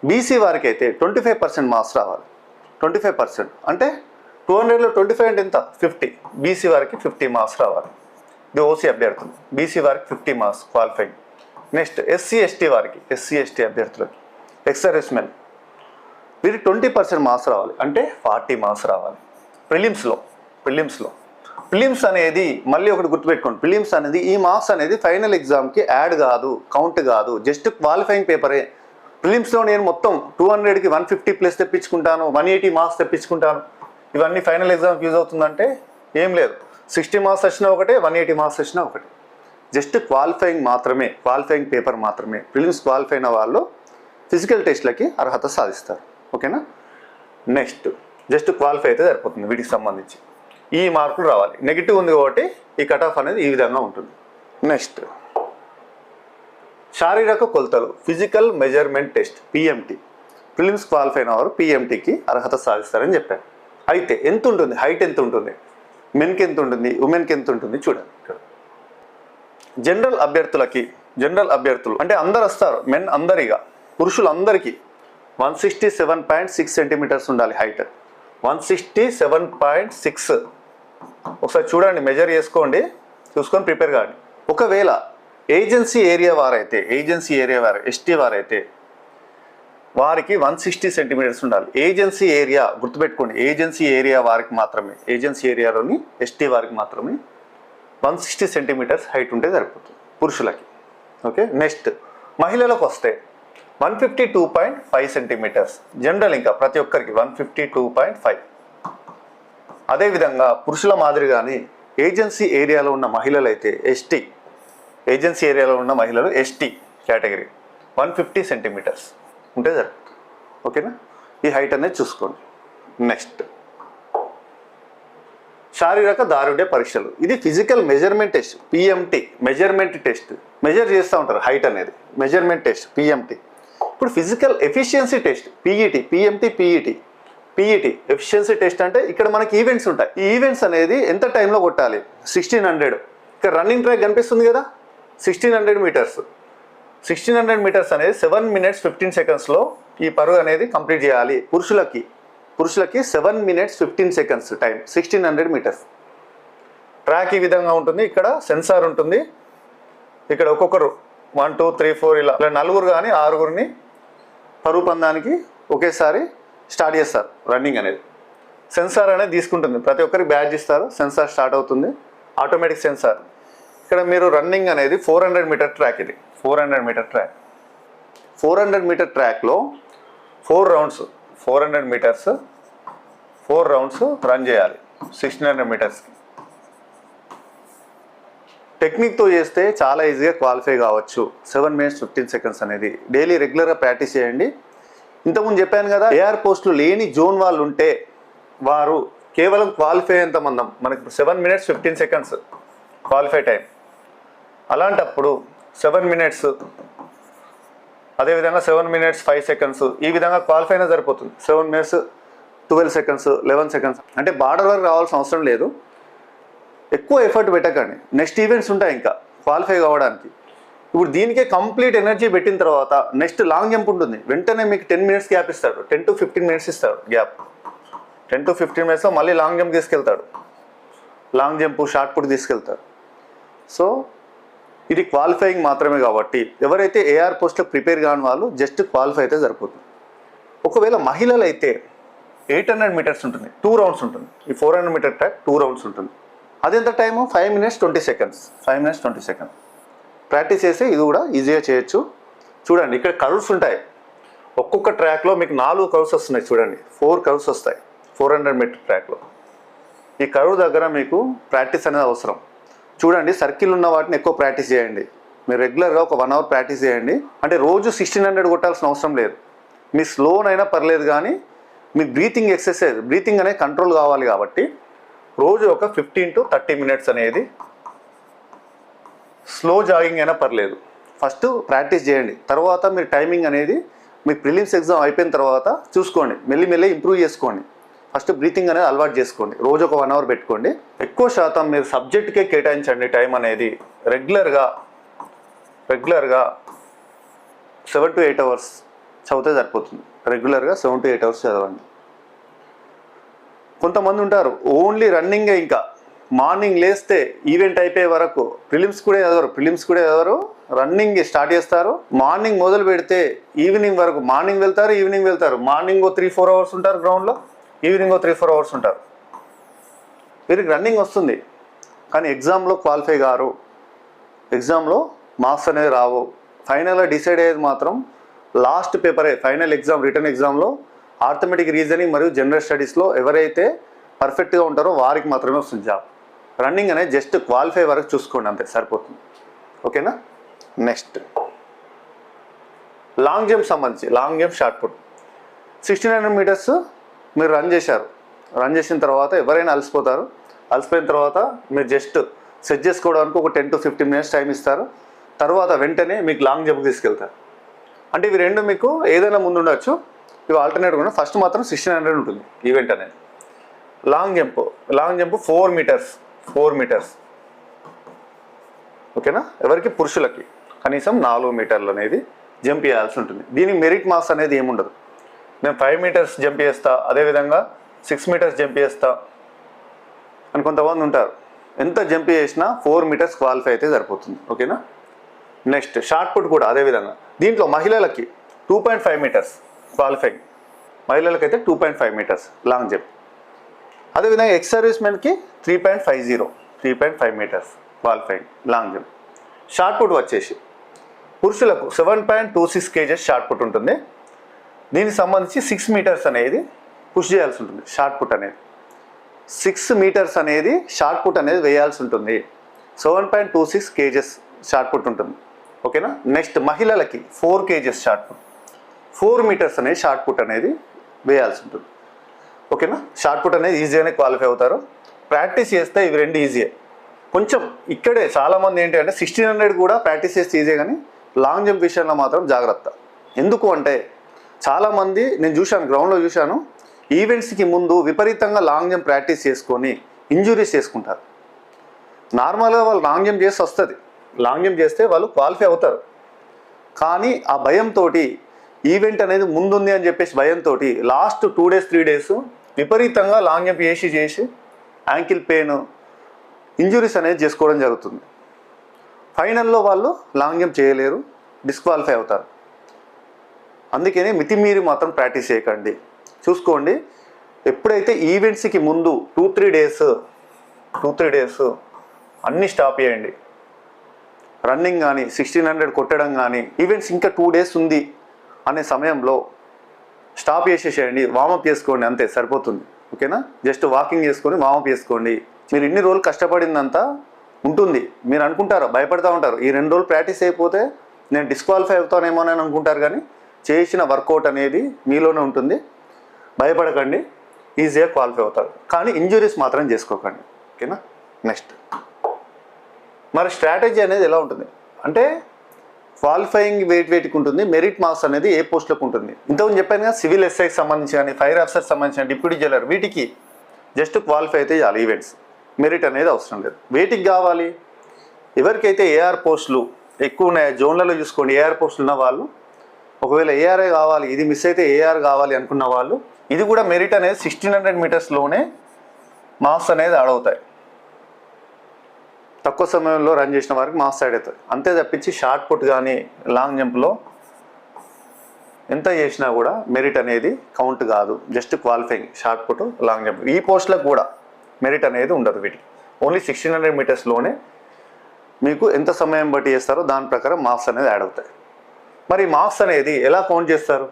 బీసీ వారికి అయితే 25% మార్క్స్ రావాలి. 25% అంటే 200లో 25 అంటే ఎంత? 50. బీసీ వారికి 50 మార్క్స్ రావాలి. ఇది ఓసీ అభ్యర్థులు. బీసీ వారికి 50 marks qualifying. Next SC ST అభ్యర్థులకి, ఎక్స్ మెన్, వీరికి 20% మార్క్స్ రావాలి. అంటే 40 మార్క్స్ రావాలి. ప్రిలిమ్స్ అనేది మళ్ళీ ఒకటి గుర్తుపెట్టుకోండి. ప్రిలిమ్స్ అనేది ఈ మార్క్స్ అనేది ఫైనల్ ఎగ్జామ్కి యాడ్ కాదు, కౌంట్ కాదు, జస్ట్ క్వాలిఫైయింగ్ పేపరే. ప్రిలిమ్స్లో నేను మొత్తం 200కి 150+ తెప్పించుకుంటాను, 180 మార్క్స్ తెప్పించుకుంటాను, ఇవన్నీ ఫైనల్ ఎగ్జామ్కి యూజ్ అవుతుందంటే ఏం లేదు. 60 మార్క్స్ వచ్చినా ఒకటే, 180 మార్క్స్ వచ్చినా ఒకటే. జస్ట్ క్వాలిఫైయింగ్ పేపర్ మాత్రమే. ప్రిలిమ్స్ క్వాలిఫై అయిన వాళ్ళు ఫిజికల్ టెస్ట్లకి అర్హత సాధిస్తారు. ఓకేనా? నెక్స్ట్ జస్ట్ క్వాలిఫై అయితే సరిపోతుంది. వీటికి సంబంధించి ఈ మార్కులు రావాలి. నెగిటివ్ ఉంది కాబట్టి ఈ కట్ ఆఫ్ అనేది ఈ విధంగా ఉంటుంది. నెక్స్ట్ శారీరక కొలతలు, physical measurement test, PMT. Prelims qualify అయిన వారు పిఎంటికి అర్హత సాధిస్తారని చెప్పాను. అయితే ఎంత ఉంటుంది? హైట్ ఎంత ఉంటుంది? మెన్కి ఎంత ఉంటుంది? ఉమెన్కి ఎంత ఉంటుంది? చూడండి ఇక్కడ. జనరల్ అభ్యర్థులు అంటే అందరు వస్తారు, మెన్ అందరిగా, పురుషులందరికీ 167.6 సెంటీమీటర్స్ ఉండాలి హైట్. 167.6. ఒకసారి చూడండి, మెజర్ చేసుకోండి, చూసుకొని ప్రిపేర్ కాండి. ఒకవేళ ఏజెన్సీ ఏరియా వారు ఎస్టీ వారైతే వారికి 160 సెంటీమీటర్స్ ఉండాలి. ఏజెన్సీ ఏరియా గుర్తుపెట్టుకోండి, ఏజెన్సీ ఏరియా వారికి మాత్రమే, ఏజెన్సీ ఏరియాలోని ఎస్టీ వారికి మాత్రమే 160 సెంటీమీటర్స్ హైట్ ఉంటే సరిపోతుంది పురుషులకి. ఓకే. నెక్స్ట్ మహిళలకు వస్తే 152.5 సెంటీమీటర్స్. జనరల్ ఇంకా ప్రతి ఒక్కరికి 152.5. అదేవిధంగా పురుషుల మాదిరిగానే ఏజెన్సీ ఏరియాలో ఉన్న మహిళలు అయితే ఎస్టీ కేటగిరీ 150 సెంటీమీటర్స్ ఉంటే సరిపోతుంది. ఓకేనా? ఈ హైట్ అనేది చూసుకోండి. నెక్స్ట్ శారీరక దారుఢ్య పరీక్షలు. ఇది physical measurement test, PMT measurement test. Measure చేస్తూ ఉంటారు హైట్ అనేది, మెజర్మెంట్ టెస్ట్ పిఎంటి. ఇప్పుడు physical efficiency test PET, PET efficiency test అంటే ఇక్కడ మనకి ఈవెంట్స్ ఉంటాయి. ఈ ఈవెంట్స్ అనేది ఎంత టైంలో కొట్టాలి? 1600. ఇక్కడ రన్నింగ్ ట్రాక్ కనిపిస్తుంది కదా, 1600 మీటర్స్. 1600 మీటర్స్ అనేది 7 minutes 15 secondsలో ఈ పరుగు అనేది కంప్లీట్ చేయాలి. పురుషులకి 7 minutes 15 seconds time, 1600 metres. Track ఈ విధంగా ఉంటుంది. ఇక్కడ సెన్సార్ ఉంటుంది. ఇక్కడ ఒక్కొక్కరు 1 2 3 4 ఇలా 4 కానీ 6 పరుగు పందానికి ఒకేసారి స్టార్ట్ చేస్తారు రన్నింగ్ అనేది. సెన్సార్ అనేది తీసుకుంటుంది, ప్రతి ఒక్కరికి బ్యాడ్జ్ ఇస్తారు, సెన్సార్ స్టార్ట్ అవుతుంది, ఆటోమేటిక్ సెన్సార్. ఇక్కడ మీరు రన్నింగ్ అనేది 400 మీటర్ ట్రాక్. ఇది 400 మీటర్ ట్రాక్. 400 మీటర్ ట్రాక్లో 4 రౌండ్స్, 400 మీటర్స్ 4 రౌండ్స్ రన్ చేయాలి 1600 మీటర్స్కి. టెక్నిక్తో చేస్తే చాలా ఈజీగా క్వాలిఫై కావచ్చు. 7 minutes 15 seconds అనేది డైలీ రెగ్యులర్గా ప్రాక్టీస్ చేయండి. ఇంతకుముందు చెప్పాను కదా, ఏఆర్ పోస్టులు లేని జోన్ వాళ్ళు ఉంటే వారు కేవలం క్వాలిఫై అయ్యేంత మందం, మనకి 7 minutes 15 seconds క్వాలిఫై టైం. అలాంటప్పుడు 7 minutes, అదేవిధంగా 7 minutes 5 seconds ఈ విధంగా క్వాలిఫై అయినా సరిపోతుంది. 7 minutes 12 seconds 11 seconds అంటే బార్డర్ వరకు రావాల్సిన అవసరం లేదు. ఎక్కువ ఎఫర్ట్ పెట్టకండి, నెక్స్ట్ ఈవెంట్స్ ఉంటాయి ఇంకా క్వాలిఫై కావడానికి. ఇప్పుడు దీనికే కంప్లీట్ ఎనర్జీ పెట్టిన తర్వాత నెక్స్ట్ లాంగ్ జంప్ ఉంటుంది. వెంటనే మీకు 10 minutes గ్యాప్ ఇస్తాడు, 10 to 15 minutes ఇస్తాడు గ్యాప్. 10 to 15 minutesలో మళ్ళీ లాంగ్ జంప్ తీసుకెళ్తాడు, లాంగ్ జంప్ షార్ట్ పుట్ తీసుకెళ్తాడు. సో ఇది క్వాలిఫైయింగ్ మాత్రమే కాబట్టి ఎవరైతే ఏఆర్ పోస్ట్లో ప్రిపేర్ కాని వాళ్ళు జస్ట్ క్వాలిఫై అయితే సరిపోతుంది. ఒకవేళ మహిళలు అయితే 800 మీటర్స్ ఉంటుంది, 2 rounds ఉంటుంది. ఈ 400 మీటర్ ట్రాక్ 2 rounds ఉంటుంది. అదెంత time? 5 minutes 20 seconds. 5 minutes 20 seconds practice చేస్తే ఇది కూడా ఈజీగా చేయొచ్చు. చూడండి ఇక్కడ కర్వ్స్ ఉంటాయి. ఒక్కొక్క ట్రాక్లో మీకు 4 కర్వ్స్ వస్తున్నాయి చూడండి, 4 కర్వ్స్ వస్తాయి 400 మీటర్ ట్రాక్లో. ఈ కర్వ్ దగ్గర మీకు ప్రాక్టీస్ అనేది అవసరం. చూడండి, సర్కిల్ ఉన్న వాటిని ఎక్కువ ప్రాక్టీస్ చేయండి. మీరు రెగ్యులర్గా ఒక 1 అవర్ ప్రాక్టీస్ చేయండి. అంటే రోజు 1600 కొట్టాల్సిన అవసరం లేదు. మీ స్లోనైనా పర్లేదు, కానీ మీ బ్రీతింగ్ ఎక్సర్సైజ్, బ్రీతింగ్ అనేది కంట్రోల్ కావాలి కాబట్టి రోజు ఒక 15 to 30 మినిట్స్ అనేది స్లో జాగింగ్ అయినా పర్లేదు ఫస్ట్ ప్రాక్టీస్ చేయండి. తర్వాత మీరు టైమింగ్ అనేది మీ ప్రిలిమ్స్ ఎగ్జామ్ అయిపోయిన తర్వాత చూసుకోండి, మెల్లి ఇంప్రూవ్ చేసుకోండి. ఫస్ట్ బ్రీతింగ్ అనేది అలవాటు చేసుకోండి. రోజు ఒక 1 అవర్ పెట్టుకోండి. ఎక్కువ శాతం మీరు సబ్జెక్ట్కే కేటాయించండి టైం అనేది. రెగ్యులర్గా 7 to 8 అవర్స్ చదివితే సరిపోతుంది. రెగ్యులర్గా 7 to 8 అవర్స్ చదవండి. కొంతమంది ఉంటారు ఓన్లీ రన్నింగే, ఇంకా మార్నింగ్ లేస్తే ఈవెంట్ అయిపోయే వరకు ప్రిలిమ్స్ కూడా చదవరు, రన్నింగ్ స్టార్ట్ చేస్తారు. మార్నింగ్ మొదలు పెడితే ఈవినింగ్ వరకు, మార్నింగ్ వెళ్తారు, ఈవినింగ్ వెళ్తారు. మార్నింగ్ 3-4 అవర్స్ ఉంటారు గ్రౌండ్లో, ఈవినింగ్ 3-4 అవర్స్ ఉంటారు. వీరికి రన్నింగ్ వస్తుంది కానీ ఎగ్జామ్లో క్వాలిఫై గారు, ఎగ్జామ్లో మార్క్స్ అనేది రావు. ఫైనల్గా డిసైడ్ అయ్యేది మాత్రం లాస్ట్ పేపరే. ఫైనల్ ఎగ్జామ్, రిటర్న్ ఎగ్జామ్లో ఆర్థమెటిక్ రీజనింగ్ మరియు జనరల్ స్టడీస్లో ఎవరైతే పర్ఫెక్ట్గా ఉంటారో వారికి మాత్రమే వస్తుంది జాబ్. రన్నింగ్ అనేది జస్ట్ క్వాలిఫై వరకు చూసుకోండి, అంతే సరిపోతుంది. ఓకేనా? నెక్స్ట్ లాంగ్ జంప్ సంబంధించి, long jump shot put 1600 metres మీరు రన్ చేసిన తర్వాత ఎవరైనా అలసిపోతారు. అలసిపోయిన తర్వాత మీరు జస్ట్ సెట్ చేసుకోవడానికి ఒక 10 to 15 మినిట్స్ టైం ఇస్తారు. తర్వాత వెంటనే మీకు లాంగ్ జంప్కి తీసుకెళ్తారు. అంటే ఇవి రెండు మీకు ఏదైనా ముందు ఉండొచ్చు, ఇవి ఆల్టర్నేటివ్ కూడా. ఫస్ట్ మాత్రం 1600 ఉంటుంది ఈవెంట్ అనేది. Long jump 4 metres. ఓకేనా? ఎవరికి? పురుషులకి కనీసం 4 మీటర్లు అనేది జంప్ చేయాల్సి ఉంటుంది. దీనికి మెరిట్ మార్క్స్ అనేది ఏముండదు. నేను 5 మీటర్స్ జంప్ చేస్తా, అదేవిధంగా 6 మీటర్స్ జంప్ చేస్తా అని కొంతమంది ఉంటారు. ఎంత జంప్ చేసినా 4 మీటర్స్ క్వాలిఫై అయితే సరిపోతుంది. ఓకేనా? నెక్స్ట్ షార్ట్ పుట్ కూడా అదేవిధంగా. దీంట్లో మహిళలకి 2.5 మీటర్స్ క్వాలిఫైయింగ్, మహిళలకైతే 2.5 మీటర్స్ లాంగ్ జంప్. అదేవిధంగా ఎక్స్ సర్వీస్మెన్కి 3.5 metres qualifying long jump. Shot put వచ్చేసి పురుషులకు 7.26 kgs షార్ట్ పుట్ ఉంటుంది. దీనికి సంబంధించి 6 మీటర్స్ అనేది పుష్ చేయాల్సి ఉంటుంది. షార్ట్ పుట్ అనేది 6 మీటర్స్ అనేది షార్ట్ పుట్ అనేది వేయాల్సి ఉంటుంది. 7.26 kgs షార్ట్ పుట్ ఉంటుంది. ఓకేనా? నెక్స్ట్ మహిళలకి 4 kgs షార్ట్ పుట్, 4 మీటర్స్ అనేది షార్ట్ పుట్ అనేది వేయాల్సి ఉంటుంది. ఓకేనా? షార్ట్ పుట్ అనేది ఈజీగానే క్వాలిఫై అవుతారు. ప్రాక్టీస్ చేస్తే ఇవి రెండు ఈజీయే. కొంచెం ఇక్కడే చాలామంది ఏంటి అంటే 1600 కూడా ప్రాక్టీస్ చేస్తే ఈజీ, కానీ లాంగ్ జంప్ విషయంలో మాత్రం జాగ్రత్త. ఎందుకు అంటే చాలామంది నేను చూశాను, గ్రౌండ్లో చూశాను, ఈవెంట్స్కి ముందు విపరీతంగా లాంగ్ జంప్ ప్రాక్టీస్ చేసుకొని ఇంజురీస్ చేసుకుంటారు. నార్మల్గా వాళ్ళు లాంగ్ జంప్ చేసి వస్తుంది, లాంగ్ జంప్ చేస్తే వాళ్ళు క్వాలిఫై అవుతారు. కానీ ఆ భయంతో ఈవెంట్ అనేది ముందుంది అని చెప్పేసి భయంతో లాస్ట్ 2 days 3 days విపరీతంగా లాంగ్ జంప్ చేసి యాంకిల్ పెయిన్, ఇంజురీస్ అనేది చేసుకోవడం జరుగుతుంది. ఫైనల్లో వాళ్ళు లాంగ్ జంప్ చేయలేరు, డిస్క్వాలిఫై అవుతారు. అందుకని మితిమీరి మాత్రం ప్రాక్టీస్ చేయకండి. చూసుకోండి, ఎప్పుడైతే ఈవెంట్స్కి ముందు 2-3 days అన్నీ స్టాప్ చేయండి. రన్నింగ్ కానీ 1600 కొట్టడం కానీ, ఈవెంట్స్ ఇంకా 2 days ఉంది అనే సమయంలో స్టాప్ చేసేసేయండి, వామప్ చేసుకోండి, అంతే సరిపోతుంది. ఓకేనా? జస్ట్ వాకింగ్ చేసుకొని వామప్ చేసుకోండి. మీరు ఇన్ని రోజులు కష్టపడిందంతా ఉంటుంది. మీరు అనుకుంటారు, భయపడతా ఉంటారు, ఈ 2 రోజులు ప్రాక్టీస్ అయిపోతే నేను డిస్క్వాలిఫై అవుతానేమో అని అనుకుంటారు. కానీ చేసిన వర్కౌట్ అనేది మీలోనే ఉంటుంది. భయపడకండి, ఈజీగా క్వాలిఫై అవుతారు. కానీ ఇంజురీస్ మాత్రం చేసుకోకండి. ఓకేనా? నెక్స్ట్ మరి స్ట్రాటజీ అనేది ఎలా ఉంటుంది అంటే క్వాలిఫైయింగ్ వెయిట్కి ఉంటుంది, మెరిట్ మార్క్స్ అనేది ఏ పోస్టులకు ఉంటుంది. ఇంతకుముందు చెప్పాను కదా, సివిల్ ఎస్ఐకి సంబంధించి కానీ, ఫైర్ ఆఫీసర్కి సంబంధించిన, డిప్యూటీ జైలర్, వీటికి జస్ట్ క్వాలిఫై అయితే చాలు. ఈవెంట్స్ మెరిట్ అనేది అవసరం లేదు. వేటికి కావాలి? ఎవరికైతే ఏఆర్ పోస్టులు ఎక్కువ ఉన్నాయో జోన్లలో చూసుకోండి. ఏఆర్ పోస్టులు ఉన్న వాళ్ళు, ఒకవేళ ఏఆర్ఏ కావాలి, ఇది మిస్ అయితే ఏఆర్ కావాలి అనుకున్న వాళ్ళు, ఇది కూడా మెరిట్ అనేది 1600 మీటర్స్లోనే మార్క్స్ అనేది యాడ్ అవుతాయి. తక్కువ సమయంలో రన్ చేసిన వారికి మార్క్స్ యాడ్ అవుతాయి. అంతే తప్పించి షార్ట్ పుట్ కానీ లాంగ్ జంప్లో ఎంత చేసినా కూడా మెరిట్ అనేది కౌంట్ కాదు. Just qualifying shot put, long jump. ఈ పోస్టులకు కూడా మెరిట్ అనేది ఉండదు. వీటికి ఓన్లీ 1600 మీటర్స్లోనే మీకు ఎంత సమయం బట్టి చేస్తారో దాని ప్రకారం మార్క్స్ అనేది యాడ్ అవుతాయి. మరి మార్క్స్ అనేది ఎలా కౌంట్ చేస్తారు?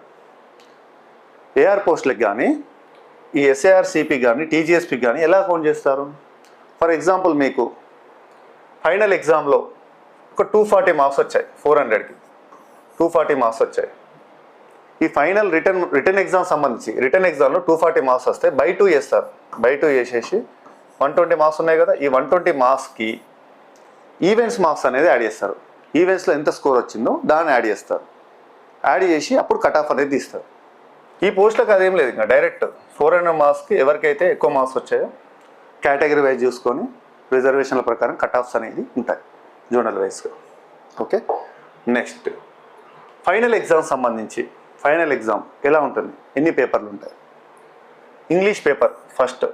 ఏఆర్ పోస్టులకు కానీ ఈ ఎస్ఏఆర్సిపి కానీ టీజీఎస్పి కానీ ఎలా కౌంట్ చేస్తారు? ఫర్ ఎగ్జాంపుల్ మీకు ఫైనల్ ఎగ్జామ్లో ఒక 240 మార్క్స్ వచ్చాయి, 400కి 240 మార్క్స్ వచ్చాయి. ఈ ఫైనల్ రిటర్న్ ఎగ్జామ్ సంబంధించి రిటర్న్ ఎగ్జామ్లో 240 మార్క్స్ వస్తే బై 2 చేస్తారు. బై 2 చేసేసి 120 మార్క్స్ ఉన్నాయి కదా, ఈ 120 మార్క్స్కి ఈవెంట్స్ మార్క్స్ అనేది యాడ్ చేస్తారు. ఈవెంట్స్లో ఎంత స్కోర్ వచ్చిందో దాన్ని యాడ్ చేస్తారు. యాడ్ చేసి అప్పుడు కట్ ఆఫ్ అనేది తీస్తారు. ఈ పోస్టులకు అదేం లేదు, ఇంకా డైరెక్ట్ 400 మార్క్స్కి ఎవరికైతే ఎక్కువ మార్క్స్ వచ్చాయో కేటగిరీ వైజ్ చూసుకొని రిజర్వేషన్ల ప్రకారం కట్ ఆఫ్స్ అనేది ఉంటాయి జోనల్ వైజ్గా. ఓకే, నెక్స్ట్ ఫైనల్ ఎగ్జామ్ సంబంధించి ఫైనల్ ఎగ్జామ్ ఎలా ఉంటుంది, ఎన్ని పేపర్లు ఉంటాయి? English paper first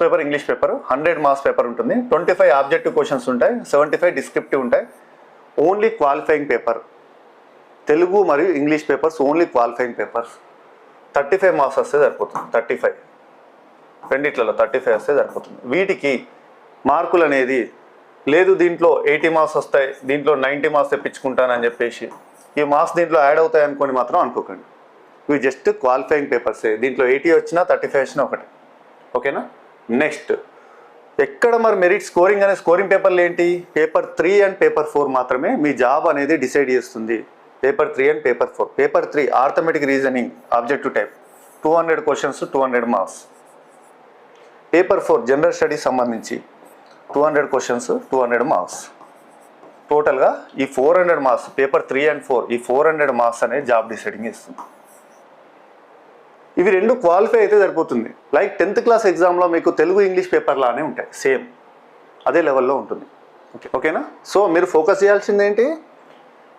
paper English paper 100 marks paper ఉంటుంది. 25 ఆబ్జెక్టివ్ క్వశ్చన్స్ ఉంటాయి, 75 డిస్క్రిప్టివ్ ఉంటాయి. ఓన్లీ క్వాలిఫైయింగ్ పేపర్ తెలుగు మరియు English papers, only qualifying papers. 35 marks వస్తే సరిపోతుంది. 35 రెండిట్లలో 35 వస్తే సరిపోతుంది. వీటికి మార్కులు అనేది లేదు, దీంట్లో 80 మార్క్స్ వస్తాయి, దీంట్లో 90 మార్క్స్ తెప్పించుకుంటానని చెప్పేసి ఈ మార్క్స్ దీంట్లో యాడ్ అవుతాయి అనుకొని మాత్రం అనుకోకండి. ఇవి జస్ట్ క్వాలిఫైయింగ్ పేపర్సే. దీంట్లో 80 వచ్చినా 35 వచ్చినా ఒకటి. ఓకేనా? నెక్స్ట్ ఎక్కడ మరి మెరిట్ స్కోరింగ్ అనే స్కోరింగ్ పేపర్లు ఏంటి? పేపర్ 3 అండ్ పేపర్ 4 మాత్రమే మీ జాబ్ అనేది డిసైడ్ చేస్తుంది. Paper 3 and paper 4. Paper 3 arithmetic reasoning objective type 200 questions 200 marks. Paper 4 general studies సంబంధించి 200 క్వశ్చన్స్ 200 మార్క్స్. టోటల్గా ఈ 400 మార్క్స్ పేపర్ 3 అండ్ 4 ఈ 400 మార్క్స్ అనేది జాబ్ డిసైడింగ్ ఇస్తుంది. ఇవి రెండు క్వాలిఫై అయితే సరిపోతుంది. లైక్ 10th క్లాస్ ఎగ్జామ్లో మీకు తెలుగు ఇంగ్లీష్ పేపర్ లానే ఉంటాయి, సేమ్ అదే లెవెల్లో ఉంటుంది. ఓకేనా? సో మీరు ఫోకస్ చేయాల్సింది ఏంటి?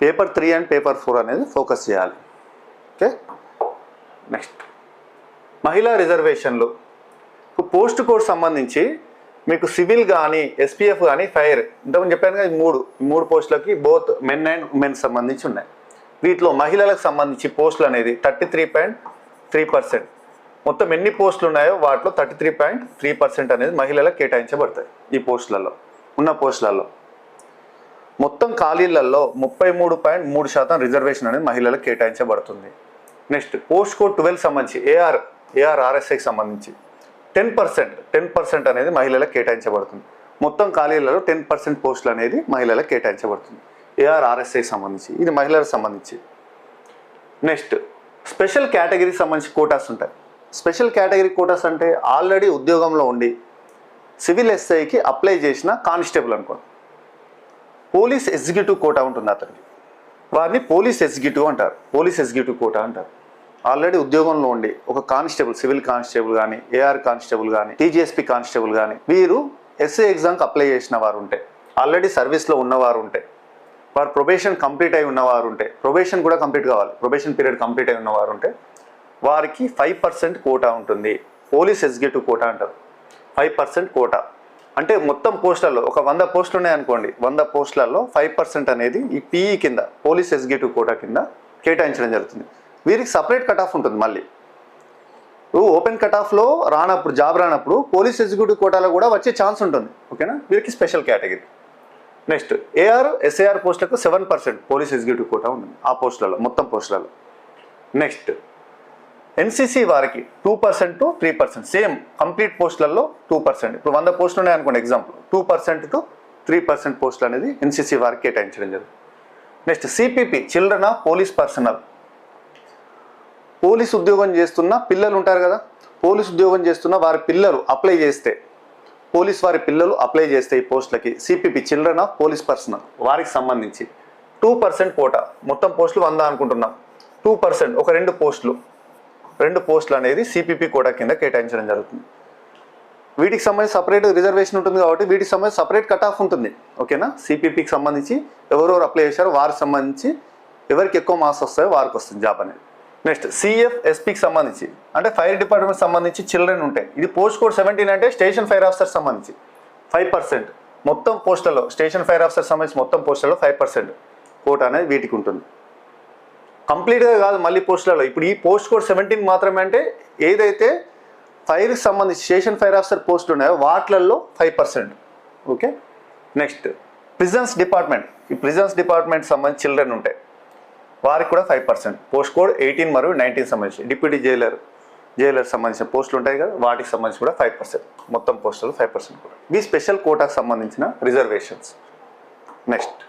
పేపర్ 3 అండ్ పేపర్ 4 అనేది ఫోకస్ చేయాలి. ఓకే, నెక్స్ట్ మహిళా రిజర్వేషన్లు. పోస్ట్ కోడ్ సంబంధించి మీకు సివిల్ కానీ ఎస్పీఎఫ్ కానీ ఫైర్ ఇంతకుముందు చెప్పాను కదా, ఈ మూడు పోస్టులకి బోత్ మెన్ అండ్ ఉమెన్ సంబంధించి ఉన్నాయి. వీటిలో మహిళలకు సంబంధించి పోస్టులు అనేది 33.3%. మొత్తం ఎన్ని పోస్టులు ఉన్నాయో వాటిలో 33.3% అనేది మహిళలకు కేటాయించబడతాయి. ఈ పోస్టులలో ఉన్న పోస్టులలో మొత్తం ఖాళీలలో 33.3% రిజర్వేషన్ అనేది మహిళలకు కేటాయించబడుతుంది. నెక్స్ట్ పోస్ట్ కోడ్ 12 సంబంధించి ఏఆర్ఆర్ఎస్ఐకి సంబంధించి 10% అనేది మహిళలకు కేటాయించబడుతుంది. మొత్తం ఖాళీలలో 10% పోస్టులు అనేది మహిళలకు కేటాయించబడుతుంది ఏఆర్ఆర్ఎస్ఐ సంబంధించి. ఇది మహిళలకు సంబంధించి. నెక్స్ట్ స్పెషల్ కేటగిరీకి సంబంధించి కోటాస్ ఉంటాయి. స్పెషల్ కేటగిరీ కోటాస్ అంటే ఆల్రెడీ ఉద్యోగంలో ఉండి సివిల్ ఎస్ఐకి అప్లై చేసిన కానిస్టేబుల్ అనుకోండి, పోలీస్ ఎగ్జిక్యూటివ్ కోటా ఉంటుంది అతనికి, వారిని పోలీస్ ఎగ్జిక్యూటివ్ అంటారు. పోలీస్ ఎగ్జిక్యూటివ్ కోటా అంటారు. ఆల్రెడీ ఉద్యోగంలో ఉండి ఒక కానిస్టేబుల్, సివిల్ కానిస్టేబుల్ కానీ ఏఆర్ కానిస్టేబుల్ కానీ టీజీఎస్పీ కానిస్టేబుల్ కానీ వీరు ఎస్ఐ ఎగ్జామ్కి అప్లై చేసిన వారు ఉంటే, ఆల్రెడీ సర్వీస్లో ఉన్నవారు ఉంటే, వారు ప్రొబేషన్ కంప్లీట్ అయి ఉన్నవారు ఉంటే, ప్రొబేషన్ కూడా కంప్లీట్ కావాలి, ప్రొబేషన్ పీరియడ్ కంప్లీట్ అయి ఉన్నవారు ఉంటే వారికి 5% కోటా ఉంటుంది. పోలీస్ ఎగ్జిక్యూటివ్ కోటా అంటారు. 5% కోటా అంటే మొత్తం పోస్టులలో ఒక 100 పోస్టులు ఉన్నాయనుకోండి, 100 పోస్టులలో 5% అనేది ఈ పీఈ కింద పోలీస్ ఎగ్జిక్యూటివ్ కోటా కింద కేటాయించడం జరుగుతుంది. వీరికి సపరేట్ కట్ ఆఫ్ ఉంటుంది. మళ్ళీ ఓపెన్ కట్ ఆఫ్లో రానప్పుడు, జాబ్ రానప్పుడు పోలీస్ ఎగ్జిక్యూటివ్ కోటాలో కూడా వచ్చే ఛాన్స్ ఉంటుంది. ఓకేనా? వీరికి స్పెషల్ కేటగిరీ. నెక్స్ట్ ఎస్ఏఆర్ పోస్టులకు 7% పోలీస్ ఎగ్జిక్యూటివ్ కోటా ఉంటుంది ఆ పోస్టులలో, మొత్తం పోస్టులలో. నెక్స్ట్ ఎన్సీసీ వారికి 2% to 3%, సేమ్ కంప్లీట్ పోస్టులలో 2%. ఇప్పుడు 100 పోస్టులు ఉన్నాయనుకోండి ఎగ్జాంపుల్, 2% to 3% పోస్టులు అనేది ఎన్సీసీ వారికి కేటాయించడం జరుగుతుంది. Next CPP children of police personnel. Police ఉద్యోగం చేస్తున్న పిల్లలు ఉంటారు కదా, పోలీస్ ఉద్యోగం చేస్తున్న వారి పిల్లలు అప్లై చేస్తే, పోలీస్ వారి పిల్లలు అప్లై చేస్తే ఈ పోస్టులకి CPP children of police personnel వారికి సంబంధించి 2% కోటా. మొత్తం పోస్టులు 100 అనుకుంటున్నాం, 2% ఒక 2 పోస్టులు అనేది సిపిపి కోటా కింద కేటాయించడం జరుగుతుంది. వీటికి సంబంధించి సపరేట్ రిజర్వేషన్ ఉంటుంది కాబట్టి వీటికి సంబంధించి సపరేట్ కట్ ఆఫ్ ఉంటుంది. ఓకేనా? సిపిపికి సంబంధించి ఎవరెవరు అప్లై చేశారో వారికి సంబంధించి ఎవరికి ఎక్కువ మార్క్స్ వస్తాయో వారికి వస్తుంది జాబ్ అనేది. నెక్స్ట్ సిఎఫ్ఎస్పికి సంబంధించి అంటే ఫైర్ డిపార్ట్మెంట్ సంబంధించి చిల్డ్రన్ ఉంటాయి. ఇది పోస్ట్ కోడ్ 17 అంటే స్టేషన్ ఫైర్ ఆఫీసర్ సంబంధించి 5%. మొత్తం పోస్టులలో స్టేషన్ ఫైర్ ఆఫీసర్ సంబంధించి మొత్తం పోస్టులలో 5% కోటా అనేది వీటికి ఉంటుంది. కంప్లీట్గా కాదు మళ్ళీ పోస్టులలో. ఇప్పుడు ఈ పోస్ట్ కోడ్ 17 మాత్రమే అంటే ఏదైతే ఫైర్కి సంబంధించి స్టేషన్ ఫైర్ ఆఫీసర్ పోస్టులు ఉన్నాయో వాటిలలో 5%. ఓకే. Next prisons department. ఈ ప్రిజన్స్ డిపార్ట్మెంట్ సంబంధించి చిల్డ్రన్ ఉంటాయి, వారికి కూడా 5%. పోస్ట్ కోడ్ 18 మరియు 19 సంబంధించి డిప్యూటీ జైలర్ జైలర్ సంబంధించిన పోస్టులు ఉంటాయి కదా, వాటికి సంబంధించి కూడా 5%, మొత్తం పోస్టులు 5% కూడా. ఇవి స్పెషల్ కోటాకు సంబంధించిన రిజర్వేషన్స్. Next